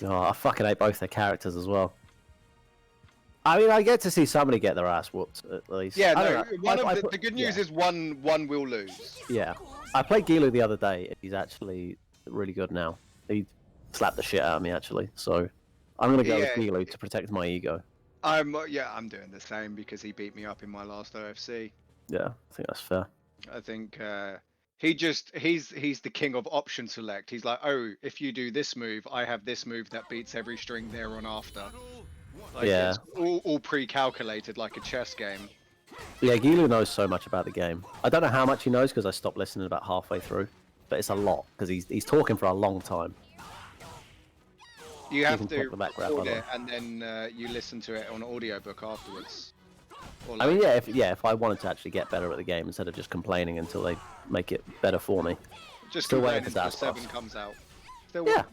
Oh, I fucking hate both their characters as well. I mean, I get to see somebody get their ass whooped at least. Yeah, no. The good news is one will lose. Yeah, I played Guilu the other day. He's actually really good now. He slapped the shit out of me actually, so I'm gonna go with Guilu to protect my ego. I'm doing the same because he beat me up in my last OFC. Yeah, I think that's fair. I think he's the king of option select. He's like, oh, if you do this move, I have this move that beats every string there on after. Like, yeah, it's all pre-calculated like a chess game. Yeah, Guilu knows so much about the game. I don't know how much he knows because I stopped listening about halfway through, but it's a lot because he's talking for a long time. You have to record it and then you listen to it on audiobook afterwards. Like, I mean, yeah, if I wanted to actually get better at the game instead of just complaining until they make it better for me. Just still waiting until 7 comes out. Still yeah.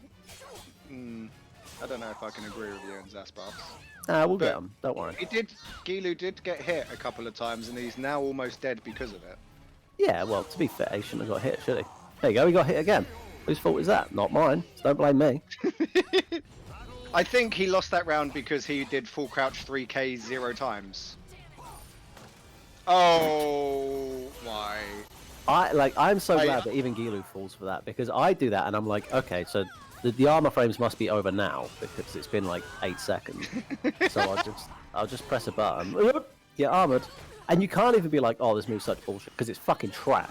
I don't know if I can agree with you on Zas buffs. We'll get him. Don't worry. Guilu did get hit a couple of times, and he's now almost dead because of it. Yeah, well, to be fair, he shouldn't have got hit, should he? There you go, he got hit again. Whose fault is that? Not mine. So don't blame me. I think he lost that round because he did full crouch 3k 0 times. Oh my! I'm so glad that even Guilu falls for that because I do that and I'm like, okay, so the armor frames must be over now because it's been like 8 seconds. So I'll just press a button, get armored, and you can't even be like, oh, this move's such bullshit because it's fucking trash.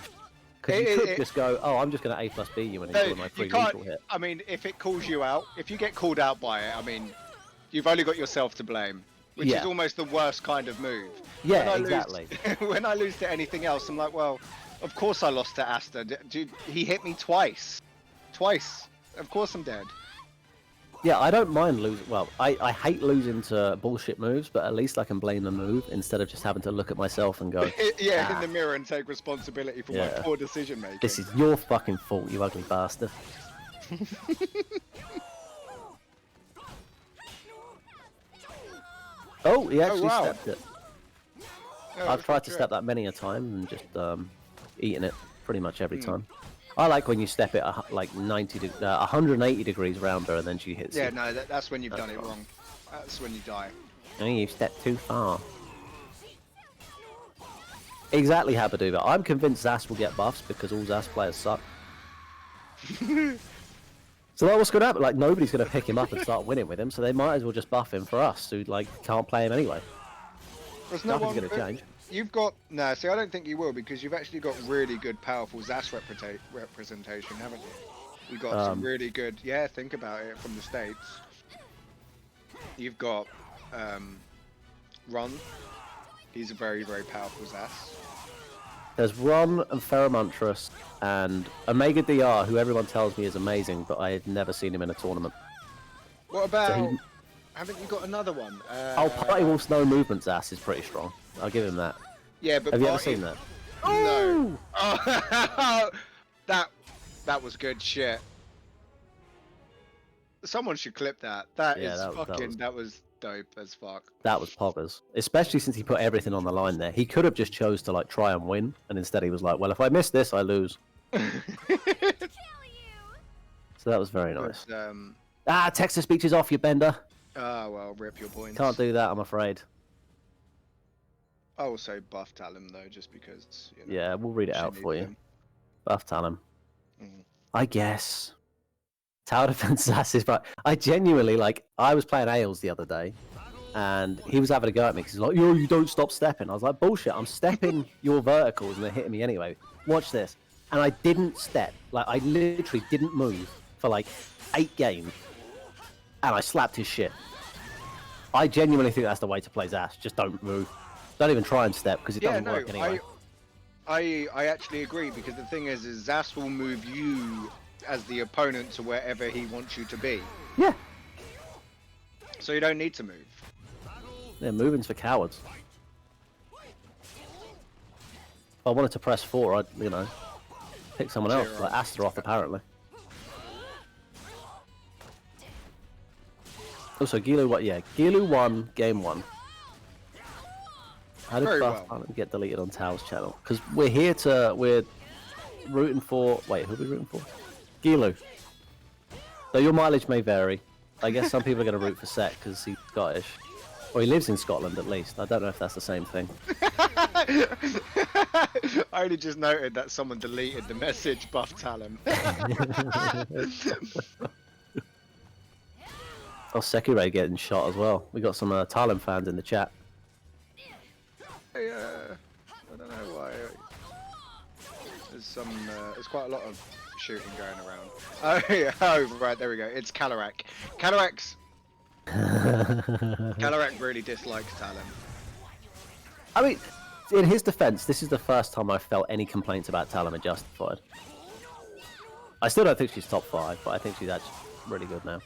Because you could just go, oh, I'm just gonna A+B you and enjoy my free lethal hit. I mean, if it calls you out, if you get called out by it, I mean, you've only got yourself to blame. Which is almost the worst kind of move. Yeah, exactly. When I lose to anything else, I'm like, well, of course I lost to Asta. Dude, he hit me twice. Twice. Of course I'm dead. Yeah, I don't mind losing. Well, I hate losing to bullshit moves, but at least I can blame the move instead of just having to look at myself and go, in the mirror and take responsibility for my poor decision making. This is your fucking fault, you ugly bastard. Oh, he actually stepped it. I've tried to step that many a time and just eaten it pretty much every time. I like when you step it like 180 degrees round her and then she hits you. Yeah, no, that's when you've done it wrong. That's when you die. Oh, you've stepped too far. Exactly how to do that. I'm convinced Zas will get buffs because all Zas players suck. So that's what's going to happen. Like, nobody's going to pick him up and start winning with him, so they might as well just buff him for us, who like can't play him anyway. Nothing's going to change. You've got see, I don't think you will because you've actually got really good, powerful Zas representation, haven't you? You've got some really good. Yeah, think about it from the States. You've got Ron. He's a very, very powerful Zas. There's Ron and Ferromontrus and Omega DR, who everyone tells me is amazing, but I have never seen him in a tournament. What about... Haven't you got another one? Party Wolf's no movement's ass is pretty strong. I'll give him that. Yeah, but have you ever seen that? No. Oh, that was good shit. Someone should clip that. That was dope as fuck. That was poggers. Especially since he put everything on the line there. He could have just chose to like try and win, and instead he was like, well, if I miss this, I lose. So that was very nice. But, text to speech is off, you bender. Ah, well, rip your points. Can't do that, I'm afraid. I also buff Talon though, just because. You know, yeah, we'll read it out for you. Buff Talon. I guess. Tower defense Zas is right. I genuinely I was playing Ails the other day, and he was having a go at me because he's like, "Yo, you don't stop stepping." I was like, "Bullshit! I'm stepping your verticals, and they're hitting me anyway. Watch this." And I didn't step. Like I literally didn't move for like 8 games, and I slapped his shit. I genuinely think that's the way to play Zas. Just don't move. Don't even try and step because it doesn't work anyway. I actually agree because the thing is Zas will move you as the opponent to wherever he wants you to be. Yeah. So you don't need to move. Yeah, moving's for cowards. If I wanted to press 4, I'd, pick someone else, like Astaroth apparently. Also, Guilu, Guilu won game 1. How did Buff get deleted on Tao's channel? Because we're rooting for... Wait, who are we rooting for? Guilu. So your mileage may vary. I guess some people are going to root for Sett because he's Scottish. Or he lives in Scotland at least. I don't know if that's the same thing. I only just noted that someone deleted the message, Buff Talon. Oh, Sekirei getting shot as well. We got some Talon fans in the chat. Hey, I don't know why. There's quite a lot of shooting going around. Oh, yeah. Oh, right, there we go. It's Calorak. Calorak really dislikes Talon. I mean, in his defense, this is the first time I've felt any complaints about Talon are justified. I still don't think she's top 5, but I think she's actually really good now.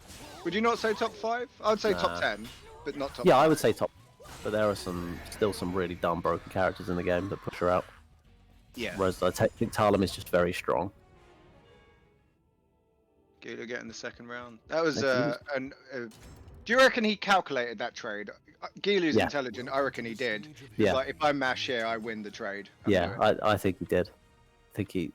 Would you not say top 5? I would say top 10, but not top 5. Yeah, I would say top. But there are still some really dumb broken characters in the game that push her out. Yeah. Whereas I think Talon is just very strong. Guilu getting the second round. That was do you reckon he calculated that trade? Guilu's intelligent. I reckon he did. Yeah. Like, if I mash here, I win the trade. I think he did. I think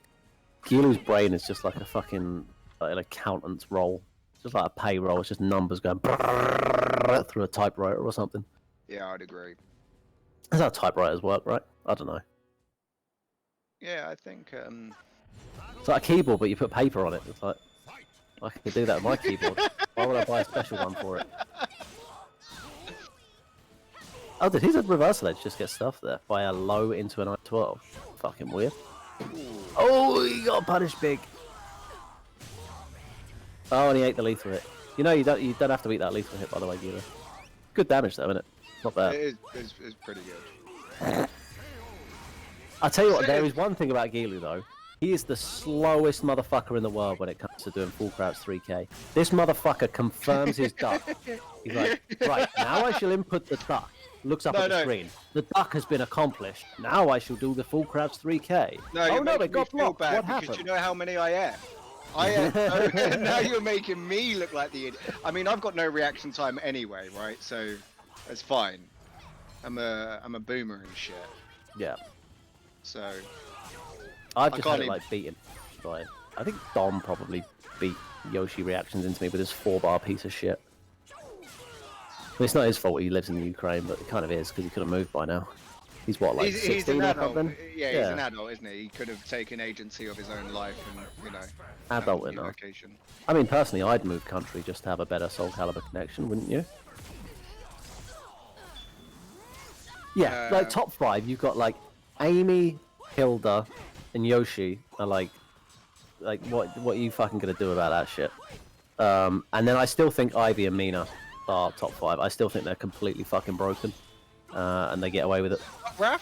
Guilu's brain is just like a fucking an accountant's roll. Just like a payroll. It's just numbers going through a typewriter or something. Yeah, I'd agree. That's how typewriters work, right? I don't know. Yeah, I think. It's like a keyboard, but you put paper on it. It's like I could do that with my keyboard. Why would I buy a special one for it? Oh, did his reversal edge just get stuffed there by a low into an I-12? Fucking weird. Oh, he got punished big. Oh, and he ate the lethal hit. You know, you don't have to eat that lethal hit, by the way, Guilu. Good damage though, isn't it? Not bad. It is pretty good. I'll tell you what, there is one thing about Guilu though. He is the slowest motherfucker in the world when it comes to doing full crouch 3k. This motherfucker confirms his duck. He's like, right, now I shall input the duck. Looks up at the screen. The duck has been accomplished. Now I shall do the full crouch 3k. No, it got blocked. What happened? Because you know how many I ate? Now you're making me look like the idiot. I mean, I've got no reaction time anyway, right? So it's fine. I'm a boomer and shit. Yeah. So I've just had it like beaten. Right. I think Dom probably beat Yoshi reactions into me with his 4-bar piece of shit. Well, it's not his fault he lives in the Ukraine, but it kind of is because he could have moved by now. He's what, like 16 he's an or adult. something? Yeah, he's an adult, isn't he? He could have taken agency of his own life and, you know, adult enough. I mean, personally, I'd move country just to have a better Soul Calibur connection, wouldn't you? Yeah, like top 5, you've got like Amy, Hilda, and Yoshi are like what are you fucking gonna do about that shit? And then I still think Ivy and Mina are top 5. I still think they're completely fucking broken, and they get away with it. Raph,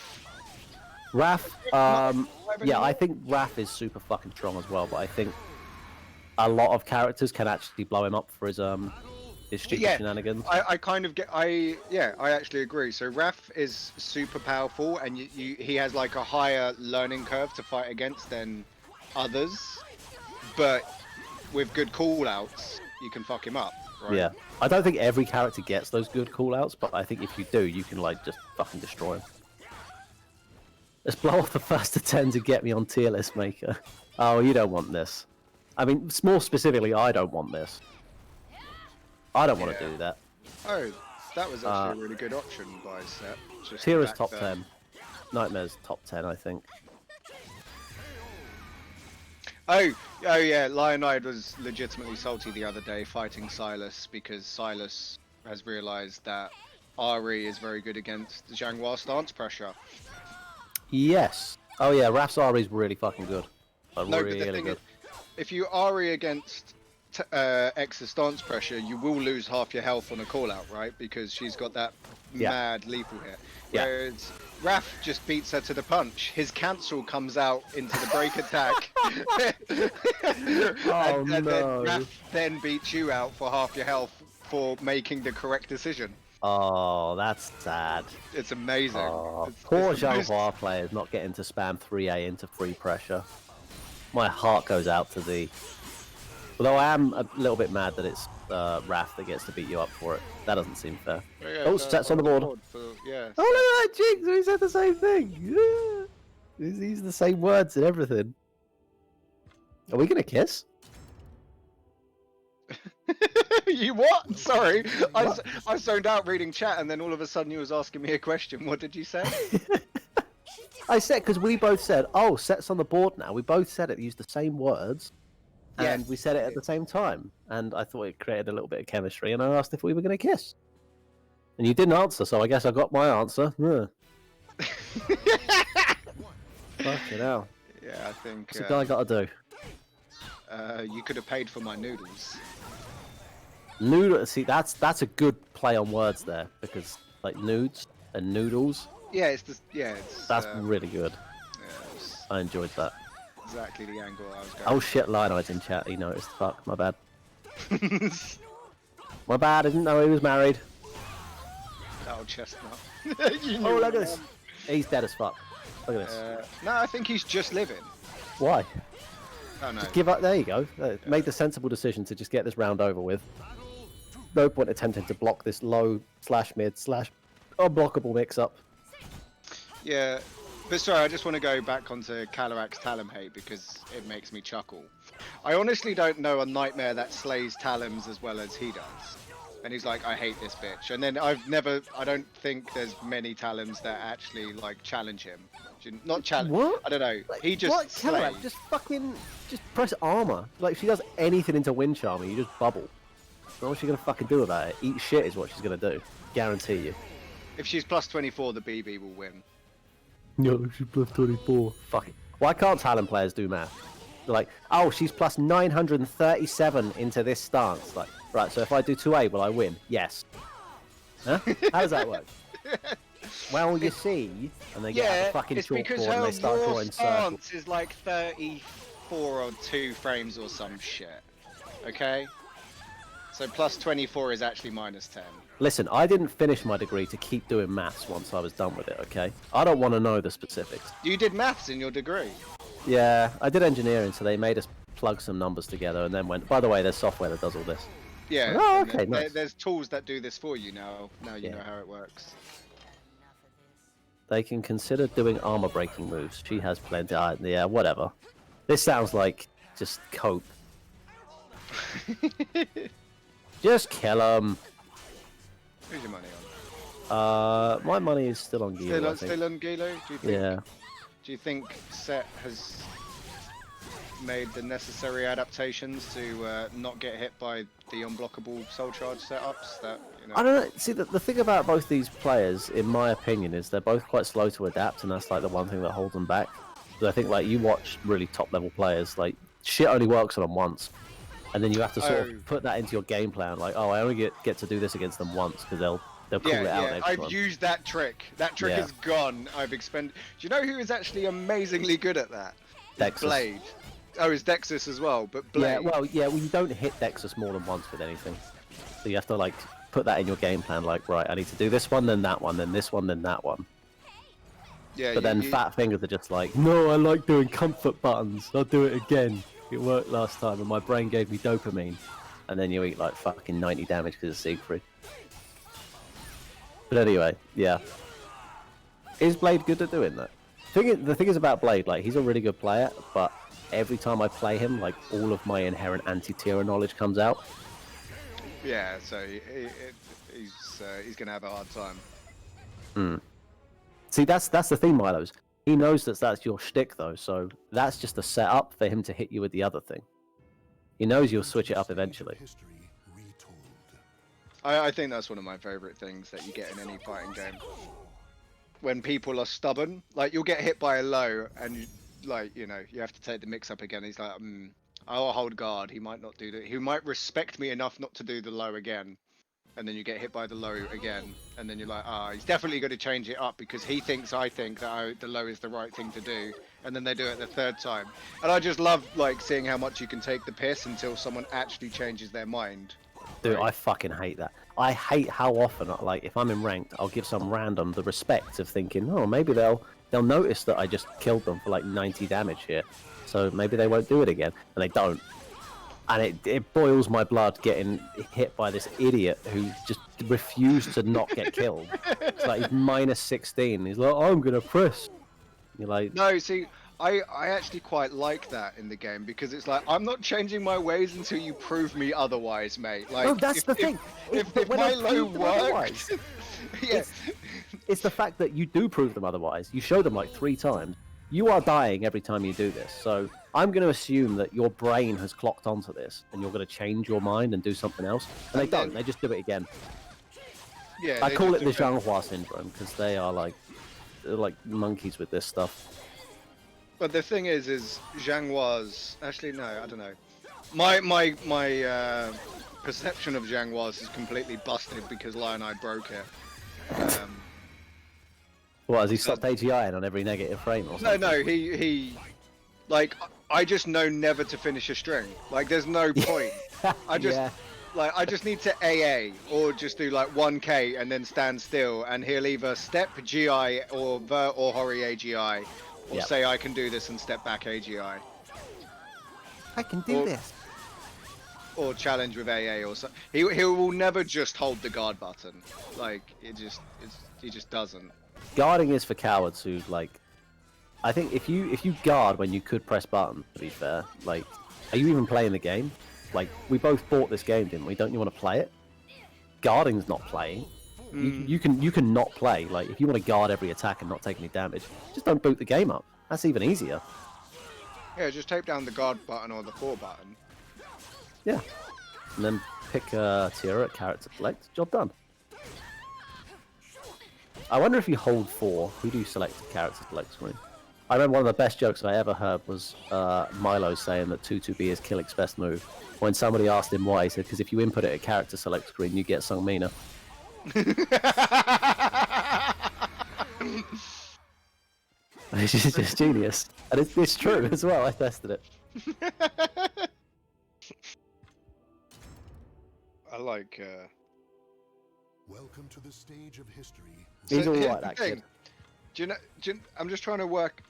yeah, I think Raph is super fucking strong as well, but I think a lot of characters can actually blow him up for his stupid shenanigans. I kind of get, I actually agree. So Raph is super powerful, and he has like a higher learning curve to fight against than others, but with good callouts, you can fuck him up, right? Yeah, I don't think every character gets those good callouts, but I think if you do, you can like just fucking destroy him. Let's blow off the first of 10 to get me on tier list maker. Oh, you don't want this. I mean, more specifically, I don't want this. I don't want to do that. Oh, that was actually a really good option by Sett. Tira's top 10. Nightmare's top 10, I think. Oh yeah, Lionide was legitimately salty the other day fighting Silas because Silas has realised that Ari is very good against the Zhanghua stance pressure. Yes. Oh yeah, Raph's Ari is really fucking good. Really good. If you Ari against extra stance pressure, you will lose half your health on a call out, right? Because she's got that mad lethal hit. Whereas Raph just beats her to the punch. His cancel comes out into the break attack. and then Raph then beats you out for half your health for making the correct decision. Oh, that's sad. It's amazing. Oh, poor Zhanghua players not getting to spam 3A into free pressure. My heart goes out to thee. Although I am a little bit mad that it's Raph that gets to beat you up for it. That doesn't seem fair. Oh, Sett's on the board. Oh, look at that, Jinx! We said the same thing. Yeah. He's using the same words and everything. Are we gonna kiss? You what? Sorry, I zoned out reading chat, and then all of a sudden you was asking me a question. What did you say? I said, because we both said, oh, Sett's on the board now. We both said it, used the same words, and we said it at the same time. And I thought it created a little bit of chemistry, and I asked if we were going to kiss. And you didn't answer, so I guess I got my answer. Fucking hell. Yeah, I think... What's the guy got to do? You could have paid for my noodles. Noodle. See, that's a good play on words there, because like nudes and noodles. Yeah, it's that's really good. Yeah, I enjoyed that. Exactly the angle I was going. Oh shit, Lionite's in chat. He noticed. Fuck, my bad. My bad. I didn't know he was married. Oh, chestnut. Oh, look at this. He's dead as fuck. Look at this. No, I think he's just living. Why? Oh no. Just give up. There you go. Made the sensible decision to just get this round over with. No point attempting to block this low / mid / unblockable mix-up. Yeah, but sorry, I just want to go back onto Calorax's Talon hate because it makes me chuckle. I honestly don't know a nightmare that slays Talons as well as he does. And he's like, I hate this bitch. And then I don't think there's many Talons that actually like challenge him. Not challenge. What? I don't know. Like, he just slays. Just press armor. Like if she does anything into wind charmer, you just bubble. So what's she gonna fucking do about it? Eat shit is what she's gonna do. Guarantee you. If she's plus 24, the BB will win. No, she's plus 24. Fuck it. Why can't Talon players do math? They're like, oh, she's plus 937 into this stance. Like, right, so if I do 2A, will I win? Yes. Huh? How does that work? Well, you see, and they get out the fucking chalkboard and they start drawing circles. Stance is like 34 or 2 frames or some shit. Okay? So plus 24 is actually minus 10. Listen, I didn't finish my degree to keep doing maths once I was done with it, okay? I don't want to know the specifics. You did maths in your degree? Yeah, I did engineering, so they made us plug some numbers together and then went, by the way, there's software that does all this. Yeah, oh, okay, nice. There's tools that do this for you now. Now you know how it works. They can consider doing armor breaking moves. She has plenty. Yeah, whatever. This sounds like just cope. Just kill him. Who's your money on? My money is still on Guilu. Still on Guilu? Do you think? Yeah. Do you think Sett has made the necessary adaptations to not get hit by the unblockable soul charge setups? That I don't know. See, the thing about both these players, in my opinion, is they're both quite slow to adapt, and that's like the one thing that holds them back. Because I think like you watch really top level players, like shit only works on them once. And then you have to sort of put that into your game plan, like, oh, I only get to do this against them once because they'll pull it out next time. I've used that trick. That trick is gone. I've expended. Do you know who is actually amazingly good at that? Dexus. Blade. Oh, it's Dexus as well, but Blade. Well, you don't hit Dexus more than once with anything. So you have to like put that in your game plan, like, right, I need to do this one, then that one, then this one, then that one. Yeah. But then fat fingers are just like, no, I like doing comfort buttons. I'll do it again. It worked last time, and my brain gave me dopamine. And then you eat like fucking 90 damage because of Siegfried. But anyway, yeah. Is Blade good at doing that? The thing is about Blade, like, he's a really good player, but every time I play him, like, all of my inherent anti-Tira knowledge comes out. Yeah, so he's gonna have a hard time. See, that's the thing, Milo's. He knows that's your shtick, though, so that's just a setup for him to hit you with the other thing. He knows you'll switch it up eventually. I think that's one of my favourite things that you get in any fighting game. When people are stubborn, like you'll get hit by a low, and you have to take the mix up again. He's like, I'll hold guard. He might not do that. He might respect me enough not to do the low again. And then you get hit by the low again, and then you're like, he's definitely going to change it up because I think that the low is the right thing to do, and then they do it the third time. And I just love like seeing how much you can take the piss until someone actually changes their mind. Dude, I fucking hate that. I hate how often, like, if I'm in ranked, I'll give some random the respect of thinking, oh, maybe they'll notice that I just killed them for like 90 damage here, so maybe they won't do it again, and they don't. And it boils my blood getting hit by this idiot who just refused to not get killed. It's like he's minus 16. He's like, I'm going to press. You're like... No, see, I actually quite like that in the game because it's like I'm not changing my ways until you prove me otherwise, mate. Like, No, that's the thing. If But when I Milo prove them works, otherwise, yeah, it's the fact that you do prove them otherwise. You show them like 3 times. You are dying every time you do this. So I'm going to assume that your brain has clocked onto this, and you're going to change your mind and do something else. And they don't. They just do it again. yeah. I call it the Zhanghua syndrome because they're like monkeys with this stuff. But the thing is Zhang was actually no, I don't know. My perception of Zhang was is completely busted because Lioneye broke it. What, has he stopped AGIing on every negative frame or something? No, he like I just know never to finish a string. Like there's no point. I just like I just need to AA or just do like 1K and then stand still, and he'll either step GI or vert or hori AGI. Or say I can do this and step back AGI. I can do this. Or challenge with AA or so. He will never just hold the guard button. Like he just doesn't. Guarding is for cowards who like. I think if you guard when you could press button, to be fair, like, are you even playing the game? Like, we both bought this game, didn't we? Don't you want to play it? Guarding's not playing. You can not play. Like, if you want to guard every attack and not take any damage, just don't boot the game up. That's even easier. Yeah, just tape down the guard button or the 4 button. Yeah. And then pick Tira at character select. Job done. I wonder if you hold 4, who do you select at character select screen? I remember one of the best jokes I ever heard was Milo saying that 2-2B is Killick's best move. When somebody asked him why, he said, because if you input it at character select screen, you get Sung Mina. It's just genius, and it's true as well. I tested it. I like. Welcome to the stage of history. He's So, all here's right, the that thing. kid. Do you know, I'm just trying to work.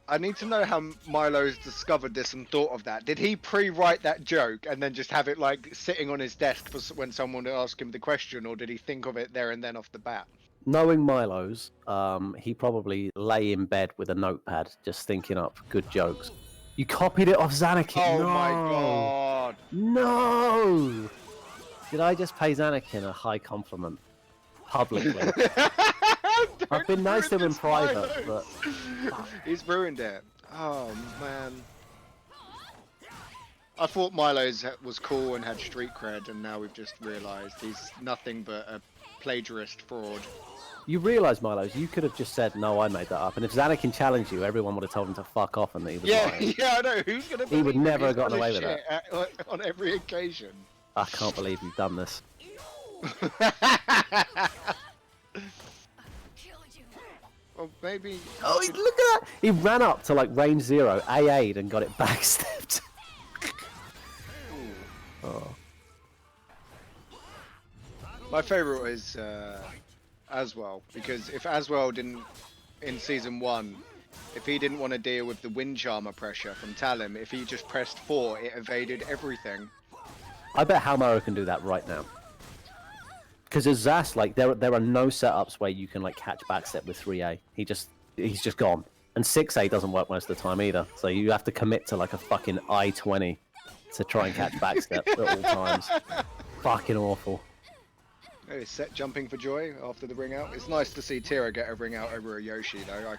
I need to know how Milo's discovered this and thought of that. Did he pre-write that joke and then just have it like sitting on his desk for when someone would ask him the question, or did he think of it there and then off the bat? Knowing Milo's, he probably lay in bed with a notepad, just thinking up good jokes. You copied it off Xanakin. Oh No! my god! No! Did I just pay Xanakin a high compliment publicly? I've been nice to him in private, but he's ruined it. Oh man. I thought Milo's was cool and had street cred, and now we've just realised he's nothing but a plagiarist fraud. you realise, Milo's, you could have just said, no, I made that up. And if Xanakin challenged you, everyone would have told him to fuck off and that he was lying. Yeah, I know. Who's gonna? He would believe never he's have gotten gonna away with shit on every occasion. I can't believe you've done this. Well, maybe. Oh, look at that! He ran up to like range 0, AA'd and got it backstepped. Oh. My favourite is Aswell, because if Aswell didn't, in Season 1, if he didn't want to deal with the wind charmer pressure from Talim, if he just pressed 4, it evaded everything. I bet Halmaro can do that right now. Because as Zas, like, there are no setups where you can like catch backstep with 3A. He's just gone. And 6A doesn't work most of the time either. So you have to commit to like a fucking I-20 to try and catch backstep at all times. Fucking awful. Hey, Sett jumping for joy after the ring out. It's nice to see Tira get a ring out over a Yoshi, though.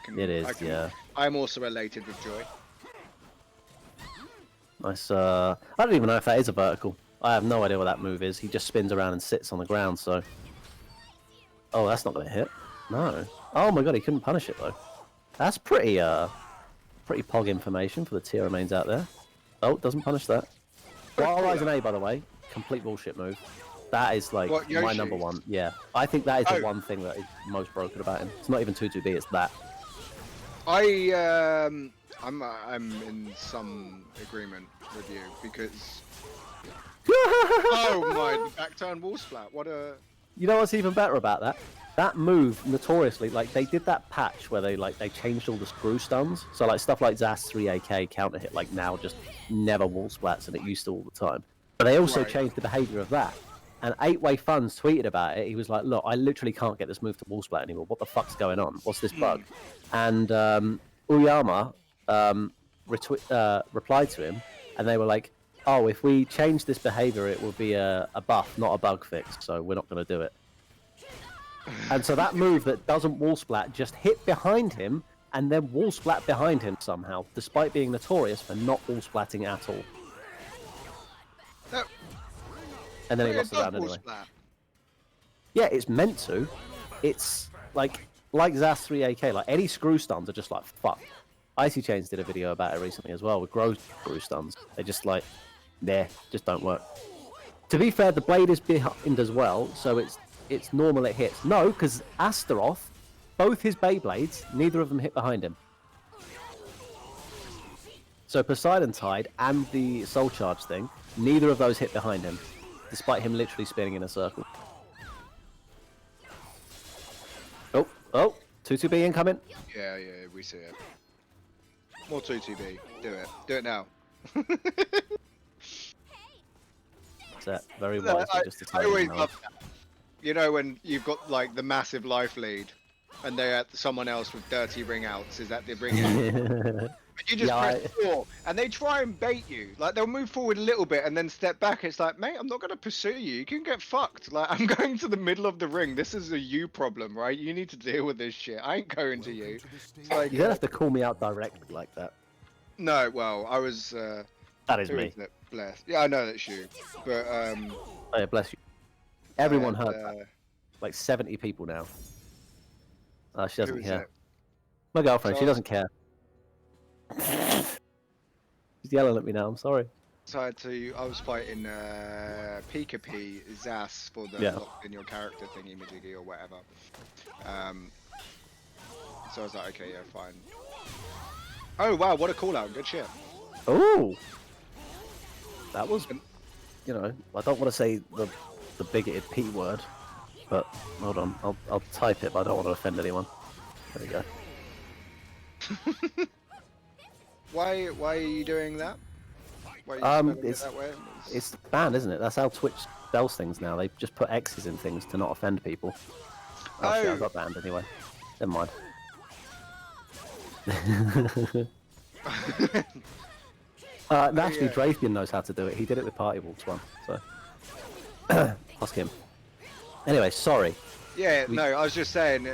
Yeah. I'm also elated with joy. Nice. I don't even know if that is a vertical. I have no idea what that move is. He just spins around and sits on the ground, so... Oh, that's not going to hit. No. Oh my god, he couldn't punish it, though. That's pretty pog information for the Tira mains out there. Oh, doesn't punish that. Wild Horizon A, by the way, complete bullshit move. That is, like, What, my Yoshi? number one. Yeah. I think that is the one thing that is most broken about him. It's not even 2-2B, it's that. I'm in some agreement with you, because... Oh my, back turn wall splat, what a... You know what's even better about that? That move, notoriously, like, they did that patch where they changed all the screw stuns. So, like, stuff like Zas 3AK counter hit, like, now just never wall splats, and it used to all the time. But they also changed the behavior of that. And 8-Way Funds tweeted about it. He was like, look, I literally can't get this move to wall splat anymore. What the fuck's going on? What's this bug? And Uyama replied to him, and they were like, "Oh, if we change this behavior, it will be a buff, not a bug fix. So we're not going to do it." And so that move that doesn't wall splat just hit behind him, and then wall splat behind him somehow, despite being notorious for not wall splatting at all. No. And then he It lost the does round wall anyway. splat. Yeah, it's meant to. It's like Zas 3 AK, like any screw stuns are just like fuck. Icy Chains did a video about it recently as well with growth screw stuns. They just like, just don't work. To be fair, the blade is behind as well, so it's normal it hits. No, because Astaroth, both his Beyblades, neither of them hit behind him. So Poseidon Tide and the Soul Charge thing, neither of those hit behind him, despite him literally spinning in a circle. Oh, 2-2B incoming. Yeah, we see it. More 2-2B. Do it now. Sett, very wisely just I always decided love that. You know when you've got like the massive life lead, and they're at someone else with dirty ring outs is at the ring out. You just press 4, and they try and bait you. Like they'll move forward a little bit and then step back. It's like, mate, I'm not gonna pursue you. You can get fucked. Like I'm going to the middle of the ring. This is a you problem, right? You need to deal with this shit. I ain't going to you. It's like, You don't have to call me out directly like that. No, well, I was. That is who me. it? Bless. Yeah, I know that's you. But Oh, yeah, bless you. Everyone and, heard that. Like 70 people now. She who doesn't is care. it? My girlfriend, she So- doesn't care. She's yelling at me now, I'm sorry. I was fighting Pika-P Zas for the locked in your character thingy majiggy or whatever. So I was like, okay, yeah, fine. Oh wow, what a call out, good shit. Oh! That was, you know, I don't want to say the bigoted P word, but hold on, I'll type it, but I don't want to offend anyone. There we go. Why are you doing that? Why are you spelling it that way? It's banned, isn't it? That's how Twitch spells things now. They just put X's in things to not offend people. Oh, shit, I got banned anyway. Never mind. Actually, Drapian knows how to do it. He did it with Party Wolves one, so ask him. Anyway, sorry. Yeah, no, I was just saying,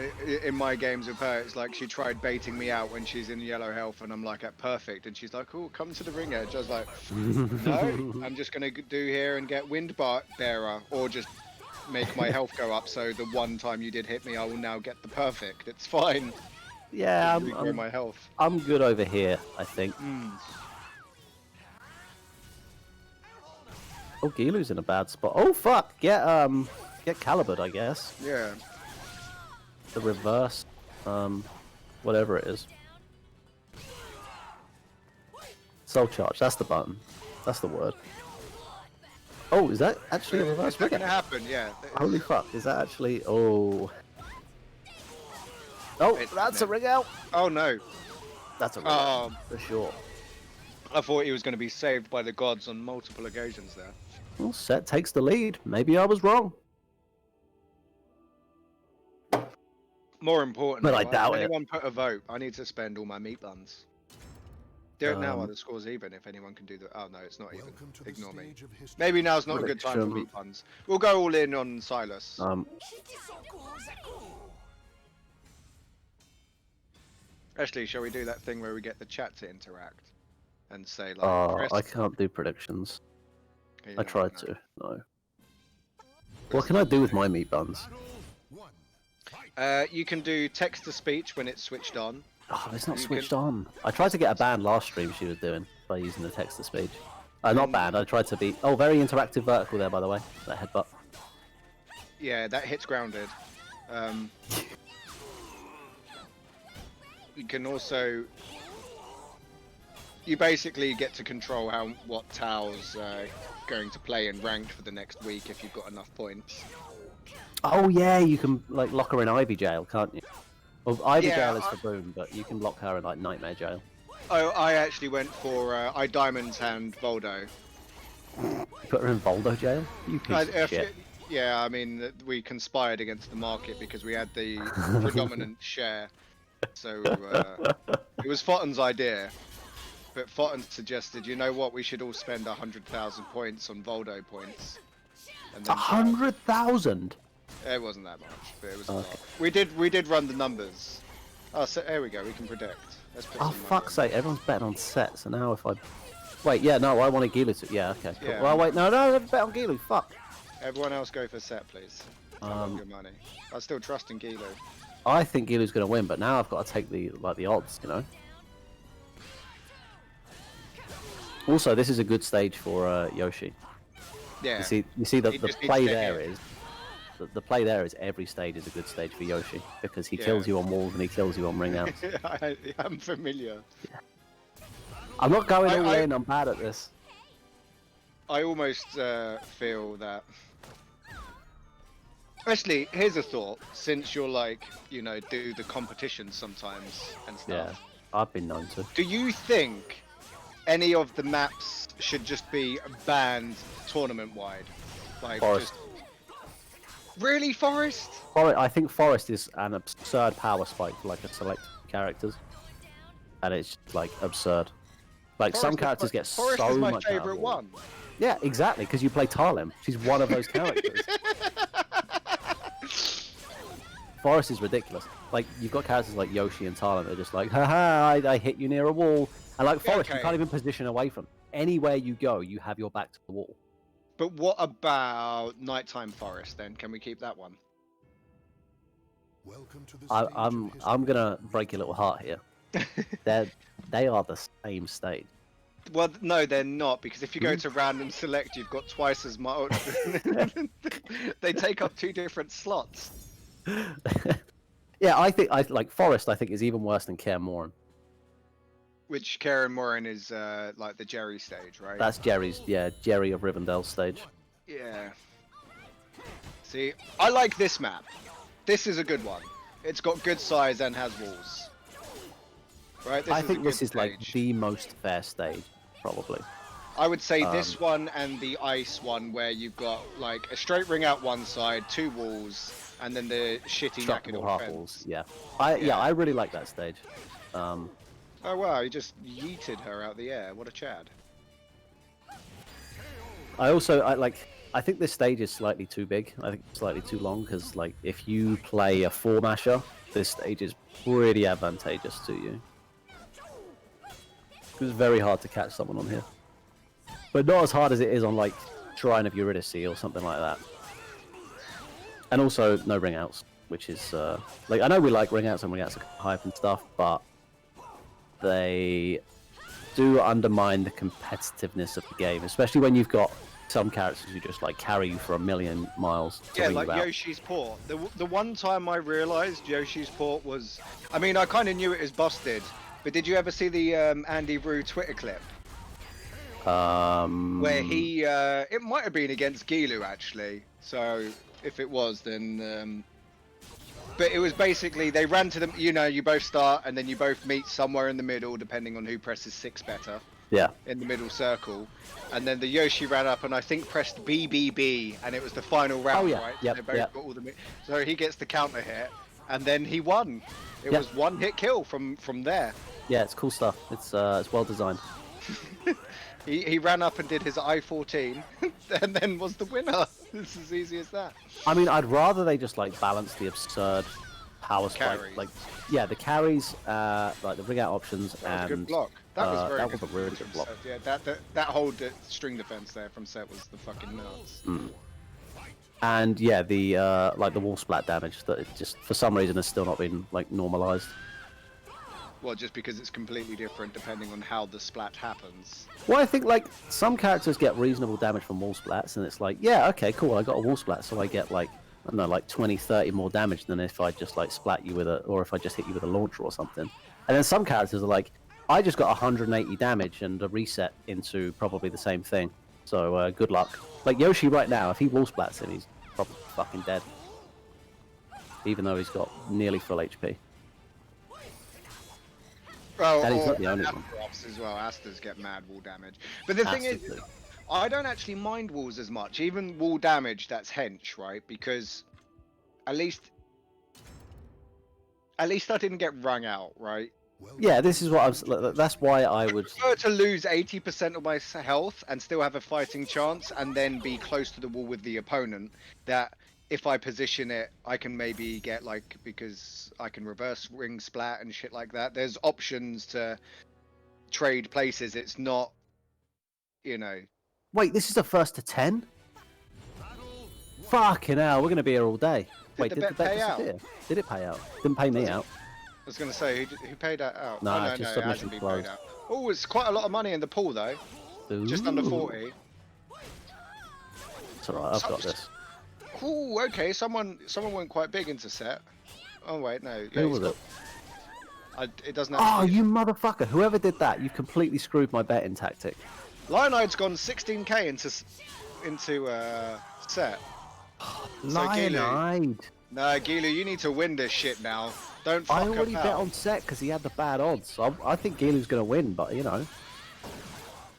in my games with her, it's like she tried baiting me out when she's in yellow health, and I'm like at perfect, and she's like, oh, come to the ring edge. I was like, no, I'm just going to do here and get wind bearer, or just make my health go up, so the one time you did hit me, I will now get the perfect. It's fine. Yeah, my health. I'm good over here, I think. Oh, Guilu's in a bad spot. Oh, fuck! Get Calibur'd, I guess. Yeah. The reverse, whatever it is. Soul Charge, that's the button. That's the word. Oh, is that actually a reverse? It's not gonna happen, yeah. Holy fuck, is that actually... Oh, that's a ring out! Oh no. That's a ring out, for sure. I thought he was going to be saved by the gods on multiple occasions there. Well, Sett takes the lead. Maybe I was wrong. More importantly, But I doubt it. anyone put a vote, I need to spend all my meat buns. Do it now while the score's even, if anyone can do that. Oh no, it's not even. Ignore me. Maybe now's not a good time for meat buns. We'll go all in on Silas. Actually, shall we do that thing where we get the chat to interact? And say like... I can't do predictions. Okay, I tried to, no. What can I do with my meat buns? You can do text-to-speech when it's switched on. Oh, it's not switched on. I tried to get a band last stream she was doing by using the text-to-speech. Not banned, I tried to be... Oh, very interactive vertical there, by the way. That headbutt. Yeah, that hits grounded. You can also... You basically get to control what Tao's going to play in ranked for the next week if you've got enough points. Oh yeah, you can like lock her in Ivy Jail, can't you? Well, Ivy Yeah, Jail is for Boom, but you can lock her in like Nightmare Jail. Oh, I actually went for I Diamond's Hand Voldo. You put her in Voldo Jail? You piece of shit. Yeah, I mean, we conspired against the market because we had the predominant share. So, It was Fotton's idea, but Fotton suggested, you know what, we should all spend 100,000 points on Voldo points. And then 100,000. it wasn't that much, but it was a lot. We did run the numbers. Oh, so there we go. We can predict. Let's put Oh some money fuck's on. sake! Everyone's betting on Sett. So now if I wait, yeah, no, I want a Guilu to. Yeah, okay. Cool. Yeah. Well, wait, no, bet on Guilu. Fuck. Everyone else go for Sett, please. I love your money. I still trust in Guilu. I think Guilu's gonna win, but now I've got to take the odds, you know. Also, this is a good stage for Yoshi. Yeah. You see the He just needs play to there hit. is the play there is every stage is a good stage for Yoshi because he Yeah. kills you on walls and he kills you on ring outs. I'm familiar. I'm not going all I- in. I'm bad at this. I almost feel that. Actually, here's a thought. Since you're like, you know, do the competition sometimes and Yeah, stuff. I've been known to. Do you think any of the maps should just be banned tournament-wide? Like Forest. Really, Forest? I think Forest is an absurd power spike for like a select characters, and it's like absurd. Like some characters get Forest so is my much. favorite one. Yeah, exactly, because you play Tarlem. She's one of those characters. Forest is ridiculous. Like you've got characters like Yoshi and Tarlem that are just like, haha, I hit you near a wall. And like Forest, you okay. can't even position away from. Anywhere you go, you have your back to the wall. But what about Nighttime Forest then? Can we keep that one? Welcome to the I, stage I'm of history. I'm gonna break your little heart here. They are the same stage. Well, no, they're not, because if you Hmm? go to random select, you've got twice as much. They take up 2 different slots. Yeah, I think I like Forest. I think is even worse than Kaer Morhen. Which Karen Morin is like the Jerry stage, right? That's Jerry of Rivendell stage. Yeah. See, I like this map. This is a good one. It's got good size and has walls. Right? I is a think this good is like stage. the most fair stage, probably. I would say this one and the ice one, where you've got like a straight ring out one side, 2 walls, and then the shitty Structural Nakador half fence. walls. Yeah. I really like that stage. Oh wow, he just yeeted her out the air. What a Chad. I think this stage is slightly too big. I think it's slightly too long because like if you play a 4-masher, this stage is pretty advantageous to you. It's very hard to catch someone on here, but not as hard as it is on like Shrine of Eurydice or something like that. And also no ring outs, which is like I know we like ring outs and ring outs are hype and stuff, but they do undermine the competitiveness of the game, especially when you've got some characters who just like carry you for a million miles to Yeah, ring like you out. Yoshi's Port. The one time I realised Yoshi's Port was... I mean, I kind of knew it was busted, but did you ever see the Andy Rue Twitter clip? Where he... it might have been against Guilu, actually. So, if it was, then... But it was basically, they ran to them, you know, you both start, and then you both meet somewhere in the middle, depending on who presses 6 better. Yeah. In the middle circle, and then the Yoshi ran up and I think pressed BBB, and it was the final round, yeah. right? Yep, They both yep. got all the so he gets the counter hit, and then he won. It Yep. was 1-hit kill from there. Yeah, it's cool stuff. It's well designed. He ran up and did his I-14, and then was the winner. It's as easy as that. I mean, I'd rather they just like balance the absurd power spike, Carries. like yeah, the carries, like the ring out options, That was and a good block. That was very that good. was a really good from block. Sett. Yeah, that whole string defense there from Sett was the fucking nuts. And yeah, the like the wall splat damage that it just for some reason has still not been like normalized. Well, just because it's completely different depending on how the splat happens. Well, I think like some characters get reasonable damage from wall splats, and it's like, yeah, okay, cool, I got a wall splat, so I get like, I don't know, like 20, 30 more damage than if I just like splat you with a, or if I just hit you with a launcher or something. And then some characters are like, I just got 180 damage and a reset into probably the same thing. So good luck. Like Yoshi right now, if he wall splats him, he's probably fucking dead. Even though he's got nearly full HP. Well, And he's or not the only one. Astros as well. Asters get mad wall damage. But the thing is, Asters do. I don't actually mind walls as much. Even wall damage, that's hench, right? Because at least I didn't get wrung out, right? Yeah, this is what I was. That's why I would. prefer to lose 80% of my health and still have a fighting chance, and then be close to the wall with the opponent. That if I position it, I can maybe get like, because I can reverse ring splat and shit like that. There's options to trade places. It's not, you know. Wait, this is the first to 10? Fucking hell, we're gonna be here all day. Wait, the did the bet bet pay out? disappear? Did it pay out? Didn't pay me out. I was gonna say, who paid that out? No, Oh, just it submission hasn't been closed. paid out. Oh, it's quite a lot of money in the pool though. Just under Ooh. 40. It's alright, I've got this. Ooh, okay. Someone went quite big into Sett. Oh wait, no. Yeah, Who he's was it? it doesn't. Oh, Actually... you motherfucker! Whoever did that, you've completely screwed my betting tactic. Lioneye's gone 16k into Sett. Lionide. No, Guilu, you need to win this shit now. Don't fuck I already about. bet on Sett because he had the bad odds. So I think Gilu's going to win, but you know,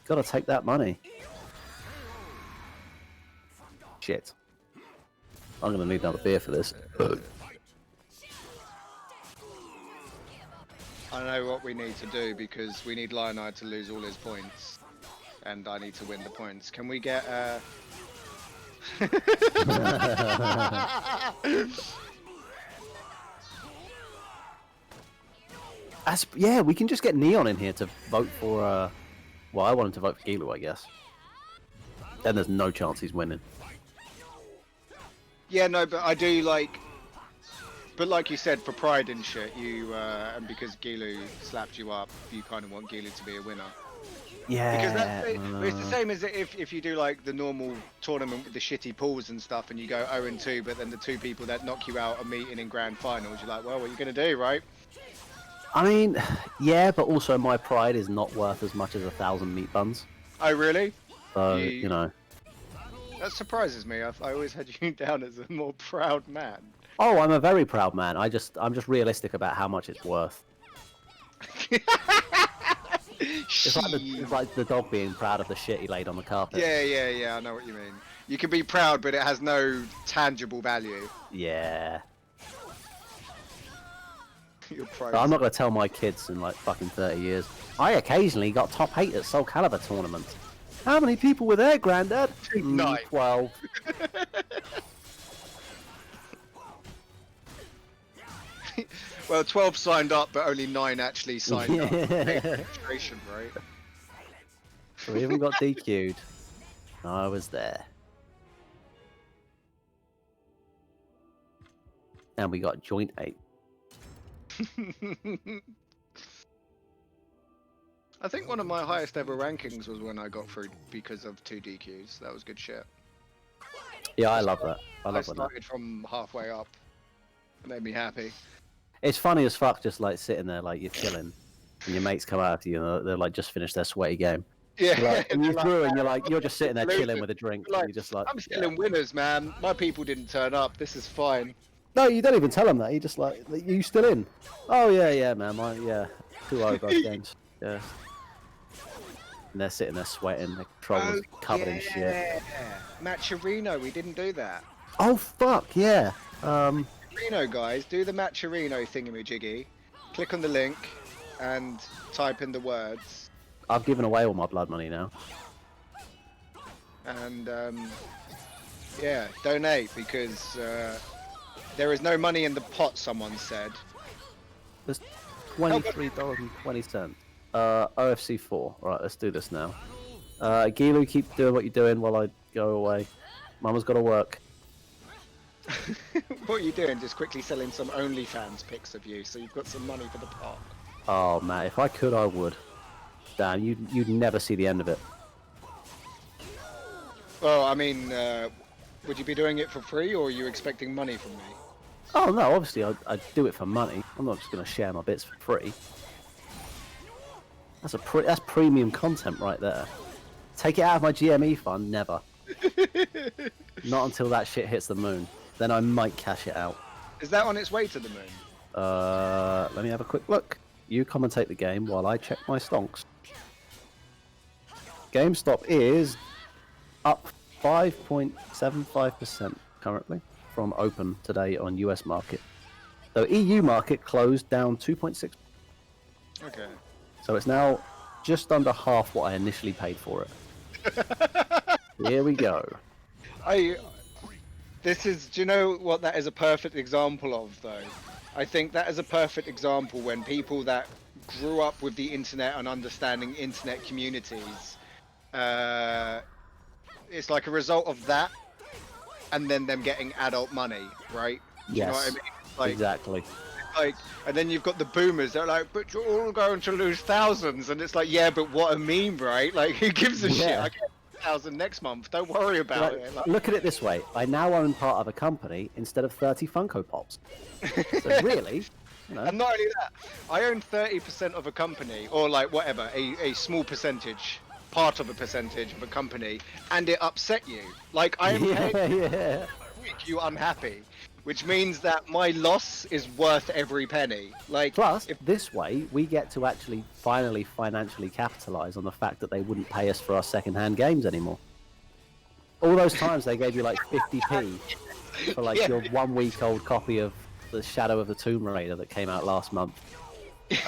got to take that money. Shit. I'm going to need another beer for this. I know what we need to do because we need Lioneye to lose all his points, and I need to win the points. Can we get Yeah, we can just get Neon in here to vote for. Well, I want him to vote for Guilu, I guess. Then there's no chance he's winning. Yeah, no, but I do like. But like you said, for pride and shit, you and because Guilu slapped you up, you kind of want Guilu to be a winner. Yeah. Because it's the same as if you do like the normal tournament with the shitty pools and stuff, and you go 0-2, but then the two people that knock you out are meeting in grand finals. You're like, well, what are you gonna do, right? I mean, yeah, but also my pride is not worth as much as 1,000 meat buns. Oh, really? So you know. That surprises me. I always had you down as a more proud man. Oh, I'm a very proud man. I'm just realistic about how much it's worth. It's like the dog being proud of the shit he laid on the carpet. Yeah. I know what you mean. You can be proud, but it has no tangible value. Yeah. You're proud. So I'm not going to tell my kids in like fucking 30 years. I occasionally got top 8 at Soul Calibur tournaments. How many people were there, Grandad? 9. 12. Well, 12 signed up, but only 9 actually signed up. Registration, right? So we even got DQ'd. I was there. And we got joint 8. I think one of my highest ever rankings was when I got through because of 2 DQs. That was good shit. Yeah, I love that. I started from halfway up. It made me happy. It's funny as fuck, just like sitting there, like you're chilling, and your mates come after you, and they're like just finished their sweaty game. Yeah, like, and you're through, and you're just sitting there chilling with a drink. Like, and you're just like, I'm still in winners, man. My people didn't turn up. This is fine. No, you don't even tell them that. You just like, you still in? Oh yeah, man. 2-0 both games. Yeah. And they're sitting there sweating. Their controllers covered in shit. Matcherino, we didn't do that. Oh fuck yeah. Reno guys, do the Matcherino thingamajiggy. Click on the link and type in the words. I've given away all my blood money now. And yeah, donate because there is no money in the pot. Someone said. There's $23.20. OFC 4. Right, let's do this now. Guilu, keep doing what you're doing while I go away. Mama's got to work. What are you doing? Just quickly selling some OnlyFans pics of you, so you've got some money for the pot. Oh man, if I could, I would. Damn, you'd never see the end of it. Well, I mean, would you be doing it for free, or are you expecting money from me? Oh no, obviously I'd do it for money. I'm not just gonna share my bits for free. That's premium content right there. Take it out of my GME fund, never. Not until that shit hits the moon. Then I might cash it out. Is that on its way to the moon? Let me have a quick look. You commentate the game while I check my stonks. GameStop is up 5.75% currently from open today on US market. So EU market closed down 2.6. Okay. So it's now just under half what I initially paid for it. Here we go. This is, do you know what that is a perfect example of, though? I think that is a perfect example when people that grew up with the internet and understanding internet communities, it's like a result of that, and then them getting adult money, right? Do you know what I Yes, mean? Like, exactly. like, and then you've got the boomers. They're like, "But you're all going to lose thousands," and it's like, "Yeah, but what a meme, right? Like, who gives a shit? I get 1,000 next month. Don't worry about it." Like, look at it this way: I now own part of a company instead of 30 Funko Pops. So really, you know. And not only that, I own 30% of a company, or like whatever, a small percentage, part of a percentage of a company, and it upset you. Like, I am paying Yeah. make you unhappy, which means that my loss is worth every penny. Like, Plus, if this way, we get to actually finally financially capitalize on the fact that they wouldn't pay us for our second-hand games anymore. All those times they gave you like 50p for like Yeah. your 1 week old copy of the Shadow of the Tomb Raider that came out last month.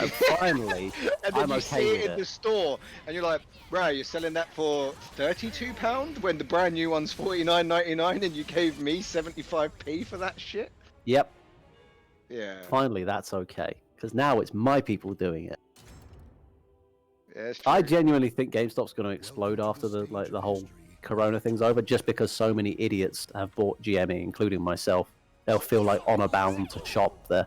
And finally, and then I'm you okay see with it in the store, and you're like, "Bro, you're selling that for £32 when the brand new one's £49.99, and you gave me 75p for that shit." Yep, Yeah, finally that's okay. Because now it's my people doing it. yeah, it's true. I genuinely think GameStop's going to explode after the whole Corona thing's over, just because so many idiots have bought GME, including myself. They'll feel like honor bound to shop there.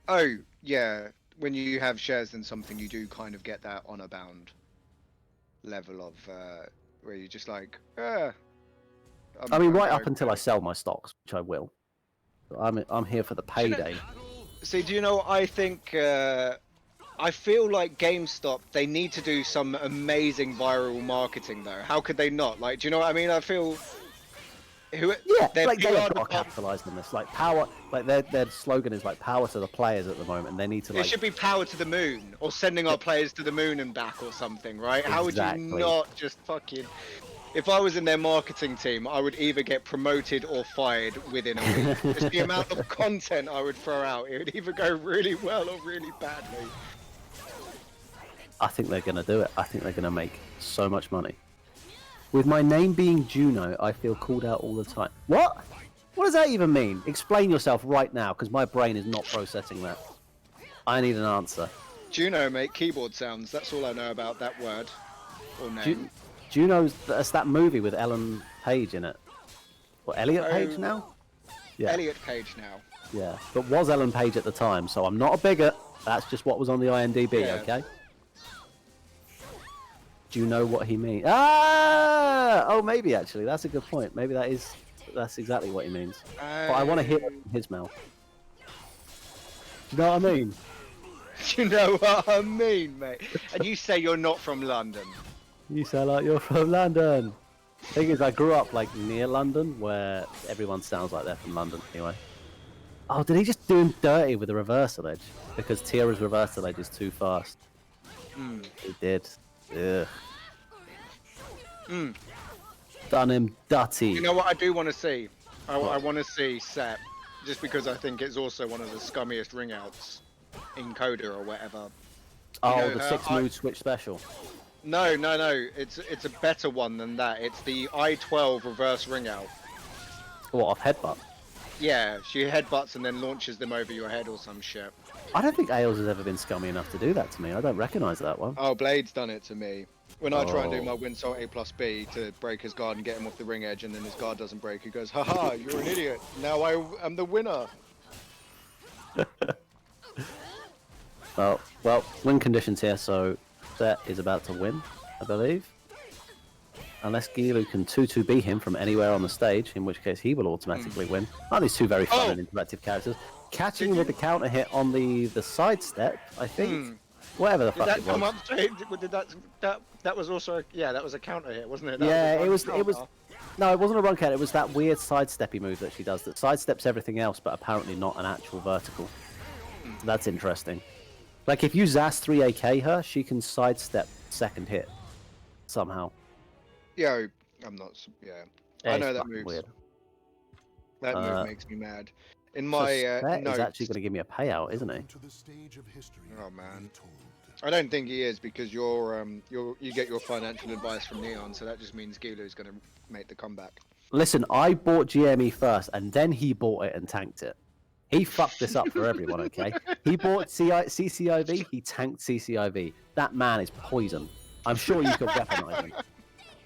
Oh, yeah. When you have shares in something, you do kind of get that honor bound level of where you're just like, I mean, right up going until I back. sell my stocks, which I will. I'm here for the Do you know- payday. See, do you know what I think? I feel like GameStop, they need to do some amazing viral marketing, though. How could they not? Like, do you know what I mean? I feel. Yeah, Their like they PR have got to department- capitalize on this. Like power, like their slogan is like power to the players at the moment, and they need to It like. should be power to the moon, or sending our players to the moon and back, or something, right? How would you Exactly. not just fucking? If I was in their marketing team, I would either get promoted or fired within a week. Just the amount of content I would throw out, it would either go really well or really badly. I think they're gonna do it. I think they're gonna make so much money. With my name being Juno, I feel called out all the time. What? What does that even mean? Explain yourself right now, because my brain is not processing that. I need an answer. Juno make keyboard sounds. That's all I know about that word or name. Juno's that's that movie with Ellen Page in it. Or Elliot Page Oh, now? Yeah. Elliot Page now. Yeah. But was Ellen Page at the time, so I'm not a bigot. That's just what was on the IMDb, Yeah. okay? Do you know what he means? Ah! Oh, maybe actually. That's a good point. Maybe that's exactly what he means. But I want to hear it from his mouth. Do you know what I mean? You know what I mean, mate? And you say you're not from London. You sound like you're from London. Thing is, I grew up like near London, where everyone sounds like they're from London anyway. Oh, did he just do him dirty with a reversal edge? Because Tira's reversal edge is too fast. He did. Ugh. Done him dirty. You know what I do want to see? I want to see Sett, just because I think it's also one of the scummiest ring outs in Coda or whatever. Oh, You know, the 6 mood switch special. No. It's a better one than that. It's the I-12 reverse ring out. What, off headbutt? Yeah, she headbutts and then launches them over your head or some shit. I don't think Ailes has ever been scummy enough to do that to me. I don't recognise that one. Oh, Blade's done it to me. When I try and do Oh. my Winsult A+B to break his guard and get him off the ring edge, and then his guard doesn't break, he goes, "Haha, you're an idiot. Now I am the winner." Well, win conditions here, so Sett is about to win, I believe. Unless Guilu can 2-2 beat him from anywhere on the stage, in which case he will automatically win. Aren't these two very fun and interactive characters? Catching with the counter hit on the side step, I think. Whatever the Did fuck that it come was. up straight? That was also that was a counter hit, wasn't it? That Yeah, a it was. counter. No, it wasn't a run counter. It was that weird sidesteppy move that she does that sidesteps everything else, but apparently not an actual vertical. That's interesting. Like if you Zas 3AK her, she can sidestep second hit somehow. Yeah, I'm not. Yeah, I It's know that fucking move. weird. That move makes me mad. In So my Sett is notes, actually going to give me a payout, isn't he? To the stage of history Oh, man. told. I don't think he is because you get your financial advice from Neon, so that just means Gilu's going to make the comeback. Listen, I bought GME first, and then he bought it and tanked it. He fucked this up for everyone, okay? He bought CCIV, he tanked CCIV. That man is poison. I'm sure you could weaponize him.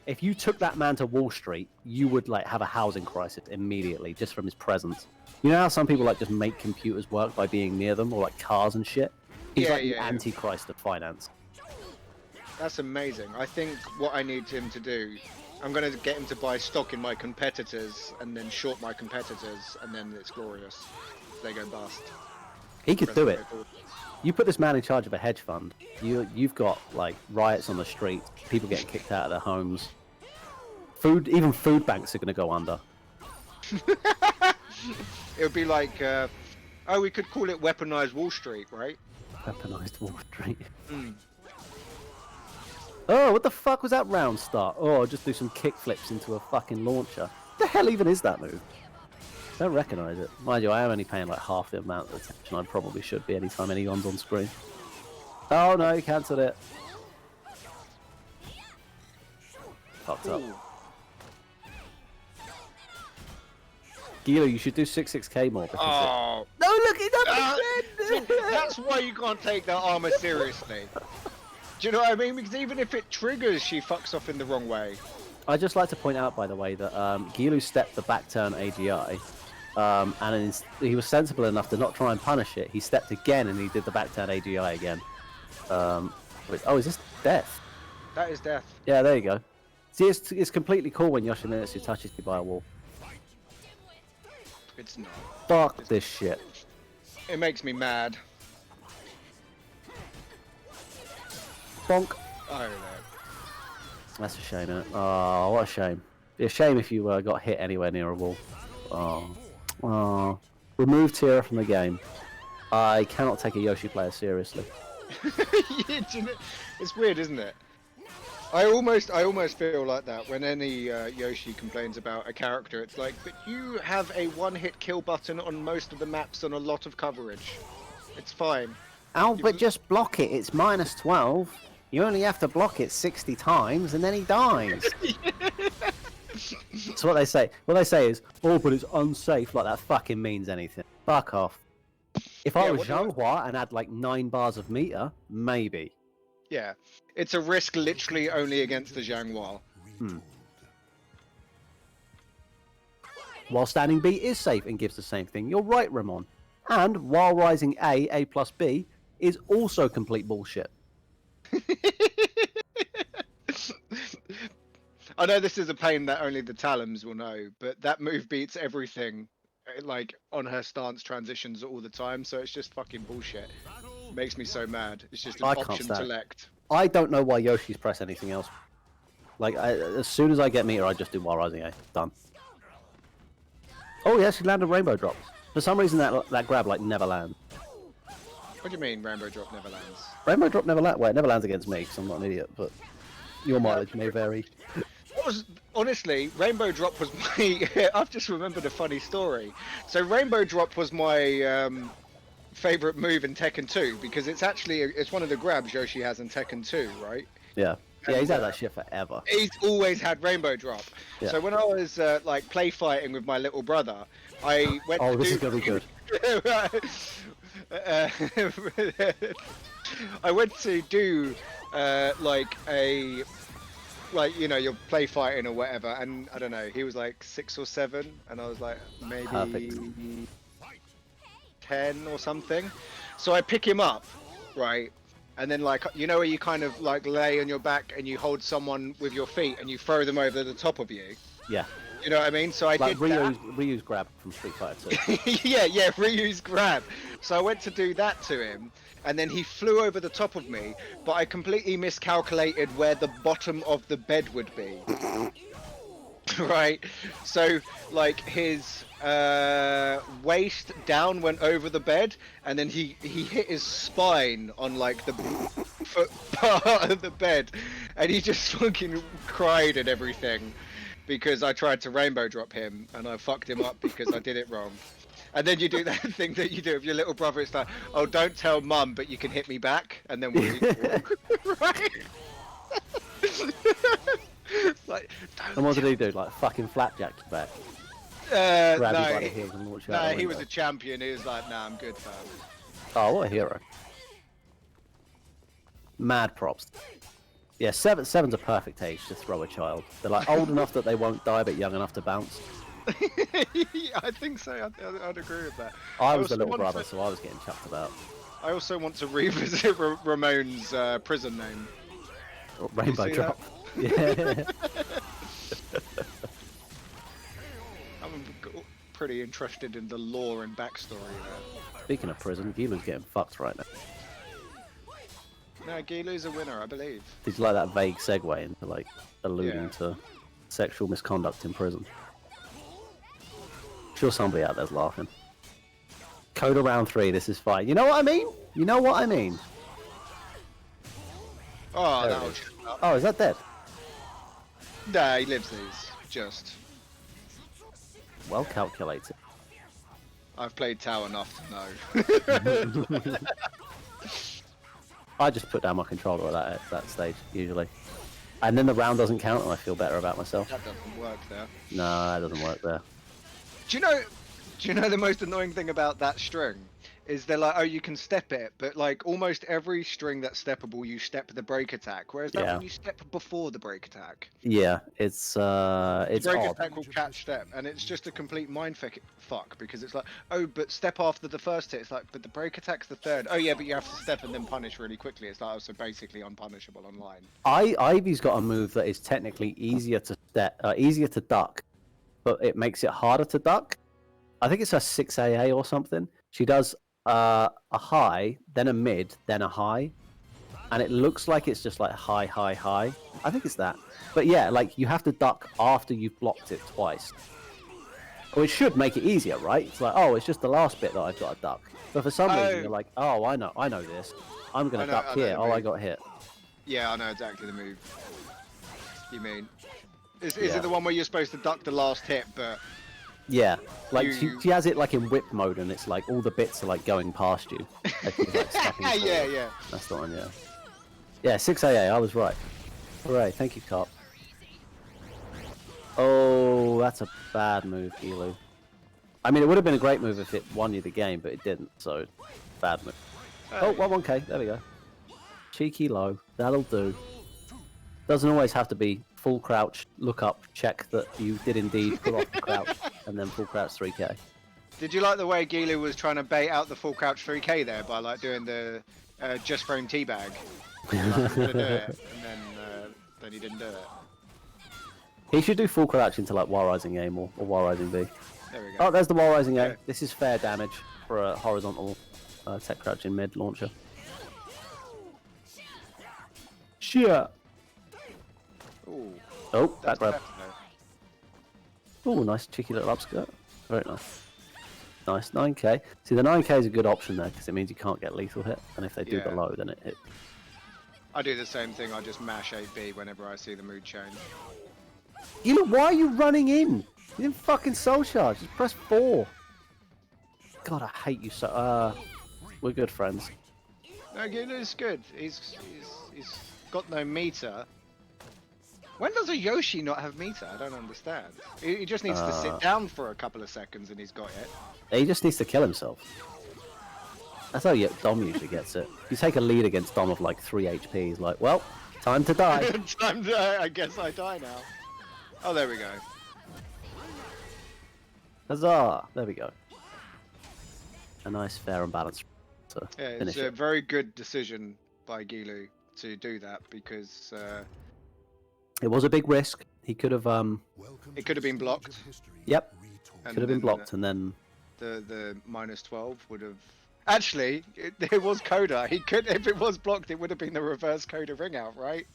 If you took that man to Wall Street, you would like have a housing crisis immediately just from his presence. You know how some people like just make computers work by being near them, or like cars and shit? He's like the antichrist of finance. That's amazing. I think what I need him to do, I'm going to get him to buy stock in my competitors and then short my competitors, and then it's glorious. They go bust. He could do it. You put this man in charge of a hedge fund. You've got like riots on the street, people getting kicked out of their homes. Even food banks are going to go under. It would be like, oh, we could call it weaponized Wall Street, right? Weaponized Wall Street. Oh, what the fuck was that round start? Oh, I'll just do some kick flips into a fucking launcher. What the hell even is that move? I don't recognise it. Mind you, I am only paying like half the amount of attention I probably should be anytime anyone's on screen. Oh no, he cancelled it. Fucked up. Guilu, you should do 66k more. Oh. No, look, it's up. That's why you can't take that armor seriously. Do you know what I mean? Because even if it triggers, she fucks off in the wrong way. I'd just like to point out, by the way, that Guilu stepped the back turn AGI, and he was sensible enough to not try and punish it. He stepped again, and he did the back turn AGI again. Oh, is this death? That is death. Yeah, there you go. See, it's completely cool when Yoshimitsu touches you by a wall. It's not. Fuck this shit. It makes me mad. Bonk. I don't know. That's a shame, isn't it? Oh, what a shame. Be a shame if you got hit anywhere near a wall. Oh. Remove Tira from the game. I cannot take a Yoshi player seriously. Yeah, it's weird, isn't it? I almost feel like that when any Yoshi complains about a character. It's like, but you have a one-hit kill button on most of the maps and a lot of coverage. It's fine. Oh, but just block it. It's minus 12. You only have to block it 60 times, and then he dies. That's what they say. What they say is, oh, but it's unsafe. Like that fucking means anything. Fuck off. If I was Zhanghua and had like 9 bars of meter, maybe. Yeah, it's a risk literally only against the Zhanghua. While standing B is safe and gives the same thing. You're right, Ramon. And while rising A plus B, is also complete bullshit. I know this is a pain that only the Talons will know, but that move beats everything. Like on her stance transitions all the time, so it's just fucking bullshit. It makes me so mad. It's just an option select. I don't know why Yoshi's press anything else. Like as soon as I get meter, I just do while rising A. Done. Oh yes, he landed rainbow drop. For some reason that grab like never lands. What do you mean rainbow drop never lands? Rainbow drop never lands. Well, it never lands against me because I'm not an idiot, but your mileage may vary. Honestly, rainbow drop was my. I've just remembered a funny story. So rainbow drop was my favorite move in Tekken 2 because it's one of the grabs Yoshi has in Tekken 2, right? Yeah. Yeah, he's had that shit forever. He's always had rainbow drop. Yeah. So when I was like play fighting with my little brother, I went. Oh, this is gonna be good. I went to do you know, you're play fighting or whatever, and I don't know, he was like 6 or 7, and I was like maybe 10 or something. So I pick him up, right, and then like, you know, where you kind of like lay on your back and you hold someone with your feet and you throw them over the top of you. Yeah. You know what I mean? So I did Ryu's grab from Street Fighter 2. yeah, Ryu's grab. So I went to do that to him, and then he flew over the top of me, but I completely miscalculated where the bottom of the bed would be. Right? So, like, his waist down went over the bed, and then he hit his spine on, like, the foot part of the bed, and he just fucking cried and everything. Because I tried to rainbow drop him and I fucked him up because I did it wrong. And then you do that thing that you do with your little brother. It's like, oh, don't tell mum, but you can hit me back, and then we'll right? Like, And what did he do? Like fucking flapjack you back? no, Grab you by the heels and launch you out the he was window. a champion. He was like, nah, I'm good, fam. Oh, what a hero! Mad props. Yeah, seven's a perfect age to throw a child. They're like old enough that they won't die, but young enough to bounce. I think so. I'd agree with that. I was the also little want brother, to- so I was getting chucked about. I also want to revisit Ramon's prison name. Rainbow see drop. Yeah. I'm pretty interested in the lore and backstory there. Speaking of prison, Gilu's getting fucked right now. No, Guilu's a winner, I believe. Did you like that vague segue into like alluding Yeah. to sexual misconduct in prison? Sure, somebody out there's laughing. Coda round 3. This is fine. You know what I mean? You know what I mean? Oh, There it that'll is. shut up. Oh, is that dead? Nah, he lives these. Just. Well calculated. I've played Tau enough to know. I just put down my controller at that stage usually, and then the round doesn't count, and I feel better about myself. That doesn't work there. No, that doesn't work there. Do you know the most annoying thing about that string? Is they're like, oh, you can step it, but like almost every string that's steppable, you step the break attack. Whereas that Yeah. one, you step before the break attack. Yeah, it's The break odd. attack will catch step, and it's just a complete fuck because it's like, oh, but step after the first hit. It's like, but the break attack's the third. Oh yeah, but you have to step and then punish really quickly. It's like, oh, so basically unpunishable online. Ivy's got a move that is technically easier to duck, but it makes it harder to duck. I think it's a 6 AA or something. She does a high, then a mid, then a high, and it looks like it's just like high, high, high. I think it's that. But yeah, like you have to duck after you've blocked it twice. Which should make it easier, right? It's like, oh, it's just the last bit that I've got to duck. But for some reason, you're like, oh, I know this. I'm gonna duck I know here. the Oh, I move. got hit. Yeah, I know exactly the move. You mean? Is Yeah. it the one where you're supposed to duck the last hit, but Yeah, like You- she has it like in whip mode, and it's like all the bits are like going past you. Like, she's, like, stepping forward. yeah. That's the one, yeah. Yeah, 6 AA, I was right. Hooray, thank you, Cop. Oh, that's a bad move, Guilu. I mean, it would have been a great move if it won you the game, but it didn't, so bad move. Oh, 1-1K, there we go. Cheeky low, that'll do. Doesn't always have to be full crouch, look up, check that you did indeed pull off the crouch, and then full crouch 3K. Did you like the way Gilu was trying to bait out the full crouch 3K there by like doing the just frame teabag? Like, I'm gonna do it, and then he didn't do it. He should do full crouch into like War Rising aim or War Rising B. There we go. Oh, there's the War Rising aim. Yeah. This is fair damage for a horizontal tech crouch in mid launcher. Shit. Ooh, Oh, back that's grab. left though. Oh, nice cheeky little upskirt. Very nice. Nice, 9K. See, the 9K is a good option there because it means you can't get lethal hit, and if they do the Yeah. low, then it hit. I do the same thing. I just mash 8B whenever I see the mood change. You know, why are you running in? You didn't fucking soul charge. Just press 4. God, I hate you so. We're good friends. No, Gilu's good. He's got no meter. When does a Yoshi not have meter? I don't understand. He just needs to sit down for a couple of seconds and he's got it. He just needs to kill himself. That's how Dom usually gets it. You take a lead against Dom of like 3 HP, he's like, well, time to die. Time to, I guess I die now. Oh, there we go. Huzzah! There we go. A nice, fair and balanced to Yeah, it's finish a it. very good decision by Gilu to do that because It was a big risk. He could have, it could have been blocked. yep, And could have been then blocked, and then The -12 would have. Actually, it was Coda. He could, if it was blocked, it would have been the reverse Coda ring out, right?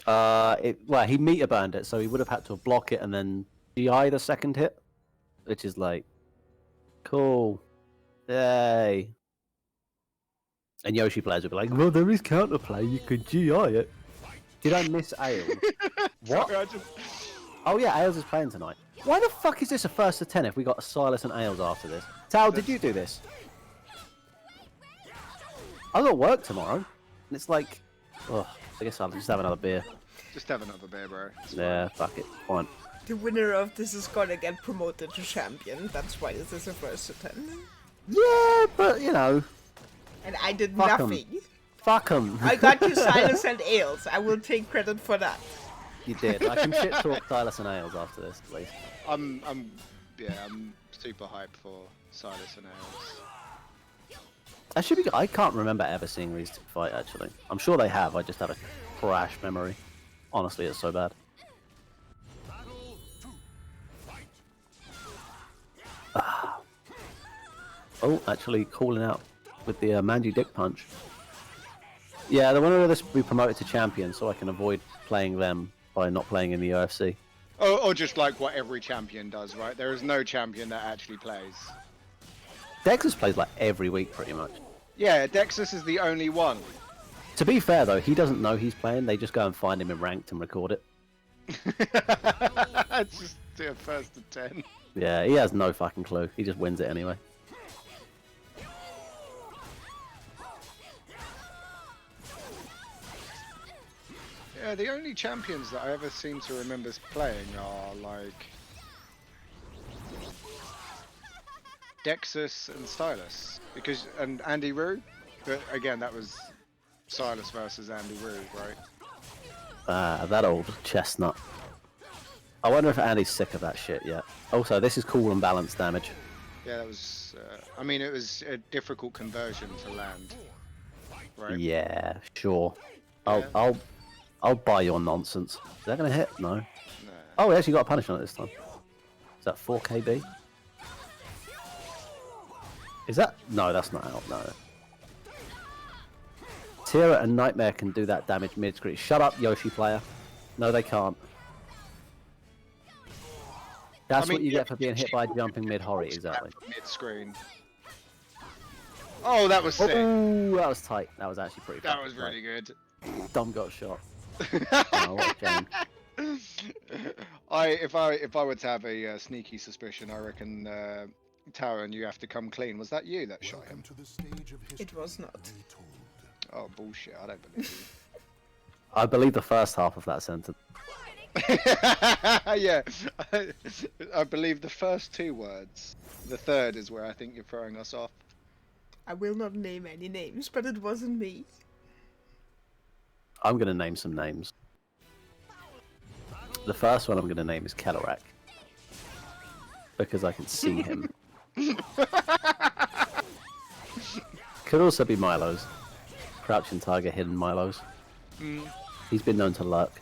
well, he meter burned it, so he would have had to block it and then GI the second hit, which is like, cool, yay. And Yoshi players would be like, well, there is counterplay, you could GI it. Did I miss Ale? What? Sorry, Oh yeah, Ailes is playing tonight. Why the fuck is this a first to 10 if we got Silas and Ailes after this? Tal, did you do this? I got work tomorrow, and it's like, oh, I guess I'll just have another beer. Just have another beer, bro. Yeah, fuck it, fine. The winner of this is gonna get promoted to champion. That's why this is a first to 10. Yeah, but you know. And I did Fuck 'em. nothing. Fuck them. I got you Silas and Ailes. I will take credit for that. You did. I can shit talk Silas and Ailes after this, at least. I'm super hyped for Silas and Ailes. I should be. I can't remember ever seeing these two fight. Actually, I'm sure they have. I just have a crash memory. Honestly, it's so bad. Ah. Oh, actually calling out with the Manji Dick Punch. Yeah, the winner of this will be promoted to champion, so I can avoid playing them by not playing in the UFC. Or just like what every champion does, right? There is no champion that actually plays. Dexus plays like every week, pretty much. Yeah, Dexus is the only one. To be fair, though, he doesn't know he's playing. They just go and find him in ranked and record it. It's just a first to 10. Yeah, he has no fucking clue. He just wins it anyway. Yeah, the only champions that I ever seem to remember playing are like Dexus and Stylus, and Andy Rue, but again that was Silas versus Andy Rue, right? That old chestnut. I wonder if Andy's sick of that shit yet. Also, this is cool and balanced damage. Yeah, that was. I mean, it was a difficult conversion to land, right? Yeah, sure. Yeah. I'll buy your nonsense. Is that gonna hit? No. Nah. Oh, we actually got a punish on it this time. Is that 4 KB? Is that? No, that's not out. No. Tira and Nightmare can do that damage mid-screen. Shut up, Yoshi player. No, they can't. That's what you get for being hit by jumping mid-hori, exactly. Mid-screen. Oh, that was sick. Oh, that was tight. That was actually pretty. That was really good. Dom got shot. Oh, what a shame. If I were to have a sneaky suspicion, I reckon Tara, you have to come clean. Was that you that shot him? It was not. Oh bullshit! I don't believe you. I believe the first half of that sentence. Yeah, I believe the first 2 words. The third is where I think you're throwing us off. I will not name any names, but it wasn't me. I'm going to name some names. The first one I'm going to name is Kelorak. Because I can see him. Could also be Milo's. Crouching Tiger, hidden Milo's. He's been known to lurk.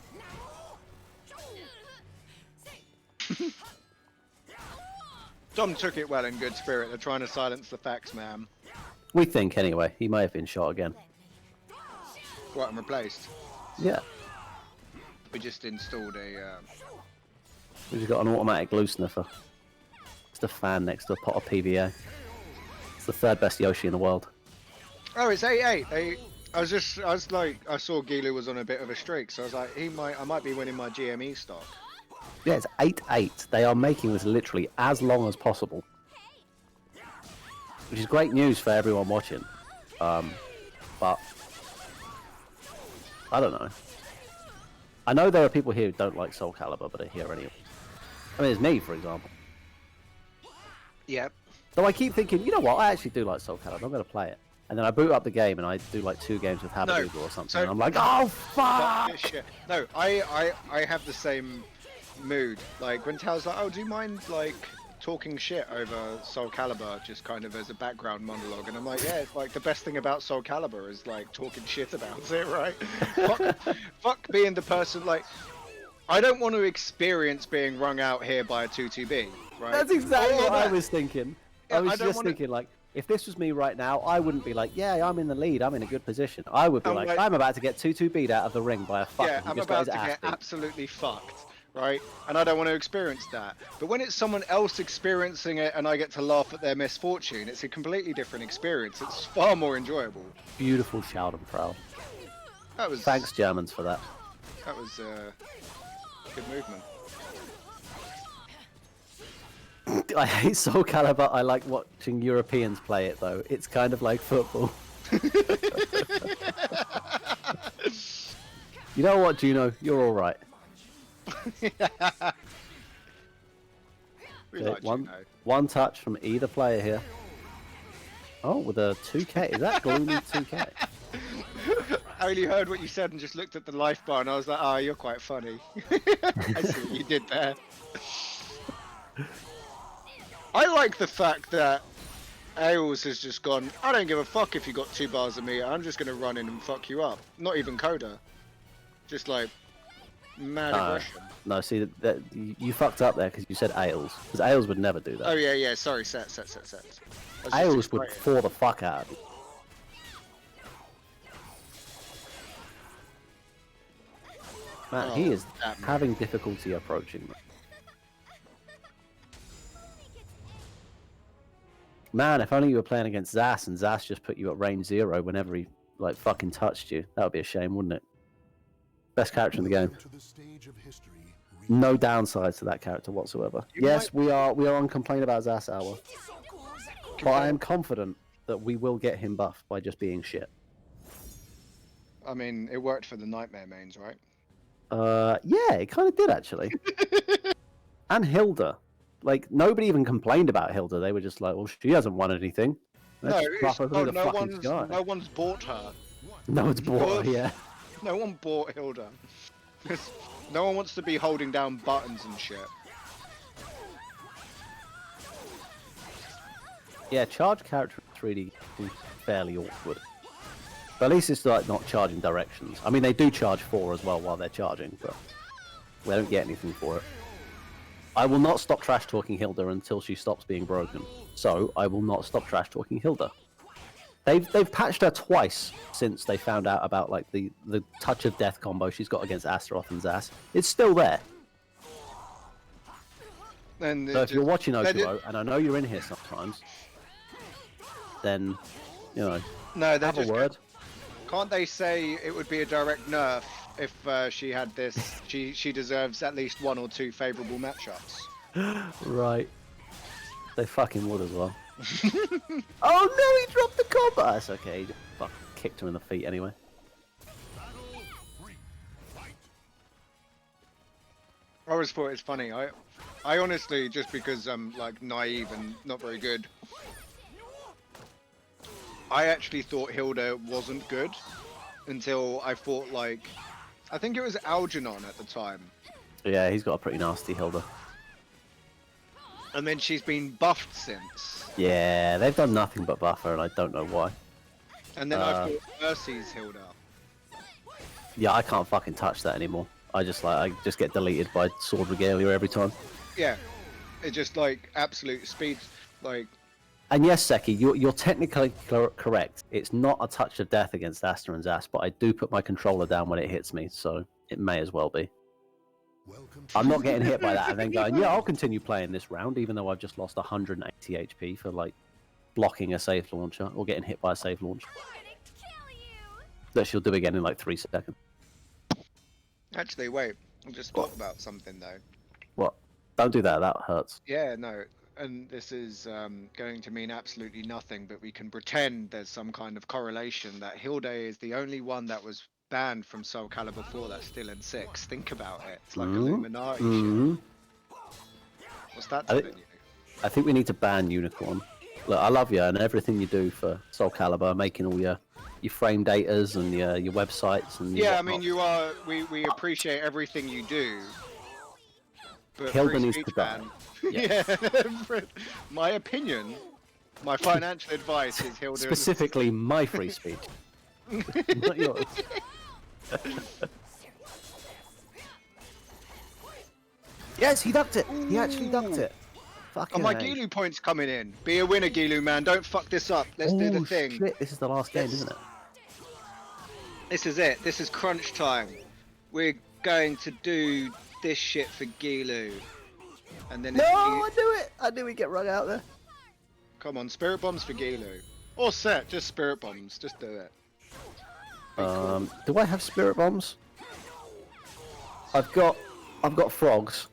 Dom took it well in good spirit. They're trying to silence the facts, man. We think, anyway. He may have been shot again. Right, and replaced. Yeah. We just installed a... We just got an automatic glue sniffer. It's the fan next to a pot of PVA. It's the 3rd best Yoshi in the world. Oh, it's 8-8. I saw Guilu was on a bit of a streak, so I was like, I might be winning my GME stock. Yeah, it's 8-8. They are making this literally as long as possible. Which is great news for everyone watching. But I don't know. I know there are people here who don't like Soul Calibur, but are here anyway. I mean, there's me, for example. Yep. So I keep thinking, you know what, I actually do like Soul Calibur, I'm going to play it. And then I boot up the game and I do like 2 games with Habaduga or something, and I'm like, oh, fuck! Shit. No, I have the same mood. Like, when Tal's like, oh, do you mind, like, talking shit over Soul Calibur just kind of as a background monologue? And I'm like, yeah, it's like the best thing about Soul Calibur is, like, talking shit about it, right? fuck being the person, like, I don't want to experience being wrung out here by a 2-2-B, right? That's exactly what I was thinking. Yeah, I was just thinking, like, if this was me right now, I wouldn't be like, yeah, I'm in the lead, I'm in a good position. I would be like, I'm about to get 2-2-B'd out of the ring by a fucker. Yeah, I'm about to get absolutely fucked, right? And I don't want to experience that. But when it's someone else experiencing it and I get to laugh at their misfortune, it's a completely different experience. It's far more enjoyable. Beautiful Schadenfreude. That was... Thanks, Germans, for that. That was good movement. I hate Soul Calibur. I like watching Europeans play it though. It's kind of like football. You know what, Juno? You're all right. We like Juno. One touch from either player here. Oh, with a 2K. Is that gloomy 2K? I only heard what you said and just looked at the life bar and I was like, oh, you're quite funny. I see what you did there. I like the fact that Ails has just gone, I don't give a fuck if you got 2 bars of me, I'm just going to run in and fuck you up. Not even Coda. Just like, mad aggression. No, see, you fucked up there because you said Ails. Because Ails would never do that. Oh yeah, sorry, Sett. Ails would for the fuck out of you. Man, he is having difficulty approaching me. Man, if only you were playing against Zas and Zas just put you at range 0 whenever he like fucking touched you. That would be a shame, wouldn't it? Best character in the game. No downsides to that character whatsoever. Yes, we are on complain about Zas Hour. But I am confident that we will get him buffed by just being shit. I mean, it worked for the Nightmare mains, right? Yeah, it kind of did actually. And Hilda. Like, nobody even complained about Hilda. They were just like, well, she hasn't won anything. No one's bought her. No one's bought her, yeah. No one bought Hilda. No one wants to be holding down buttons and shit. Yeah, charge character in 3D is fairly awkward. But at least it's like not charging directions. I mean, they do charge 4 as well while they're charging, but we don't get anything for it. I will not stop trash talking Hilda until she stops being broken. So I will not stop trash talking Hilda. They've patched her twice since they found out about like the touch of death combo she's got against Astaroth and Zas. It's still there. And so if you're watching Okuo, and I know you're in here sometimes, then you know, have a word. Can't they say it would be a direct nerf if she had this? She deserves at least 1 or 2 favourable matchups. Right. They fucking would as well. Oh no, he dropped the combo! That's okay, he just fucking kicked him in the feet anyway. I always thought it's funny. I honestly, just because I'm like naive and not very good, I actually thought Hilda wasn't good until I thought like, I think it was Algernon at the time. Yeah, he's got a pretty nasty Hilda. And then she's been buffed since. Yeah, they've done nothing but buff her, and I don't know why. And then I thought Mercy's Hilda. Yeah, I can't fucking touch that anymore. I just get deleted by Sword Regalia every time. Yeah, it just like absolute speed, like. And yes, Seki, you're technically correct. It's not a touch of death against Asta and Zas, but I do put my controller down when it hits me, so it may as well be. I'm not getting hit by that and then going, yeah, I'll continue playing this round, even though I've just lost 180 HP for like blocking a safe launcher or getting hit by a safe launcher. That she'll do again in like 3 seconds. Actually, wait. I just thought about something though. What? Don't do that. That hurts. Yeah, no. And this is going to mean absolutely nothing, but we can pretend there's some kind of correlation that Hilda is the only one that was banned from Soul Calibur 4 that's still in 6. Think about it. It's like Illuminati shit. What's that telling you? I think we need to ban Unicorn. Look, I love you and everything you do for Soul Calibur, making all your frame datas and your websites and yeah, I mean you are. We appreciate everything you do. But Hilda needs to ban. Yeah. My opinion, my financial advice is Hilda. Specifically, my free speech, not yours. Yes, he ducked it. He actually ducked it. Fucking my Guilu points coming in. Be a winner, Guilu man. Don't fuck this up. Let's do the thing. Shit. This is the last game, isn't it? This is it. This is crunch time. We're going to do this shit for Guilu. And then no, I knew it. I knew he'd get run out there. Come on, spirit bombs for Guilu. Or Sett, just spirit bombs. Just do it. Do I have spirit bombs? I've got frogs.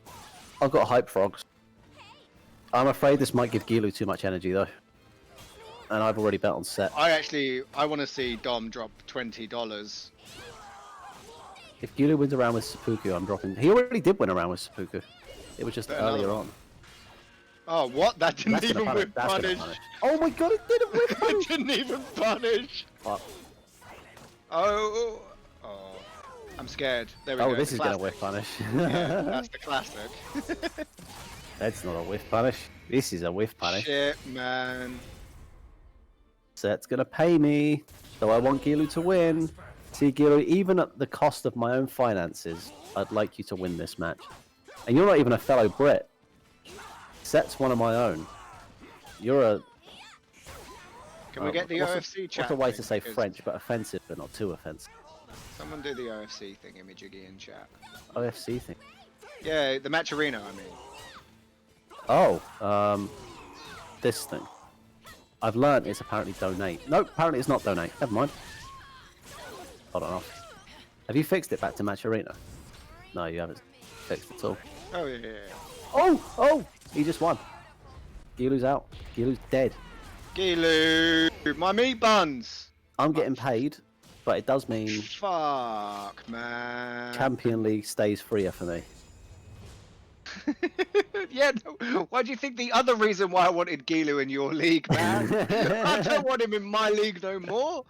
I've got hype frogs. I'm afraid this might give Guilu too much energy though, and I've already bet on Sett. I want to see Dom drop $20. If Guilu wins a round with seppuku, I'm dropping. He already did win a round with seppuku. It was just But earlier another on. Oh, what? That didn't That's gonna even whip That's gonna punish. punish. Oh my god, it didn't whip It punish! didn't even punish. Fuck. Oh. I'm scared. There we go. Oh, this the is gonna classic. whip punish. Yeah, that's the classic. That's not a whiff punish. This is a whiff punish. Shit, man. Sett's gonna pay me, so I want Guilu to win. See, Guilu, even at the cost of my own finances, I'd like you to win this match. And you're not even a fellow Brit. Sett's one of my own. You're a... Can we get the OFC chat? What's a way to thing? say Because French, but offensive, but not too offensive? Someone do the OFC thing, Imijiggy in chat. OFC thing. Yeah, the match arena, I mean. Oh, this thing. I've learned it's apparently donate. No, apparently it's not donate. Never mind. Hold on off. Have you fixed it back to match arena? No, you haven't fixed it at all. Oh, yeah. Oh! He just won. Gilu's out. Gilu's dead. Guilu, my meat buns. I'm getting paid, but it does mean Fuck, man. Champion League stays freer for me. Yeah, no, why do you think the other reason why I wanted Guilu in your league, man? I don't want him in my league no more.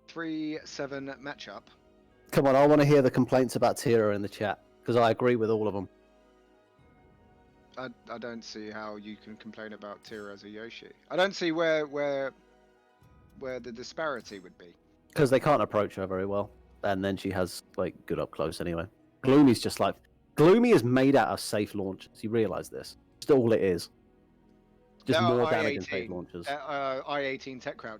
3-7 matchup. Come on, I want to hear the complaints about Tira in the chat, because I agree with all of them. I don't see how you can complain about Tira as a Yoshi. I don't see where the disparity would be. Because they can't approach her very well. And then she has, like, good up close anyway. Gloomy's just like... Gloomy is made out of safe launchers. You realise this? Just all it is. Just There are more damage than I-18, safe launchers. I-18 tech crouch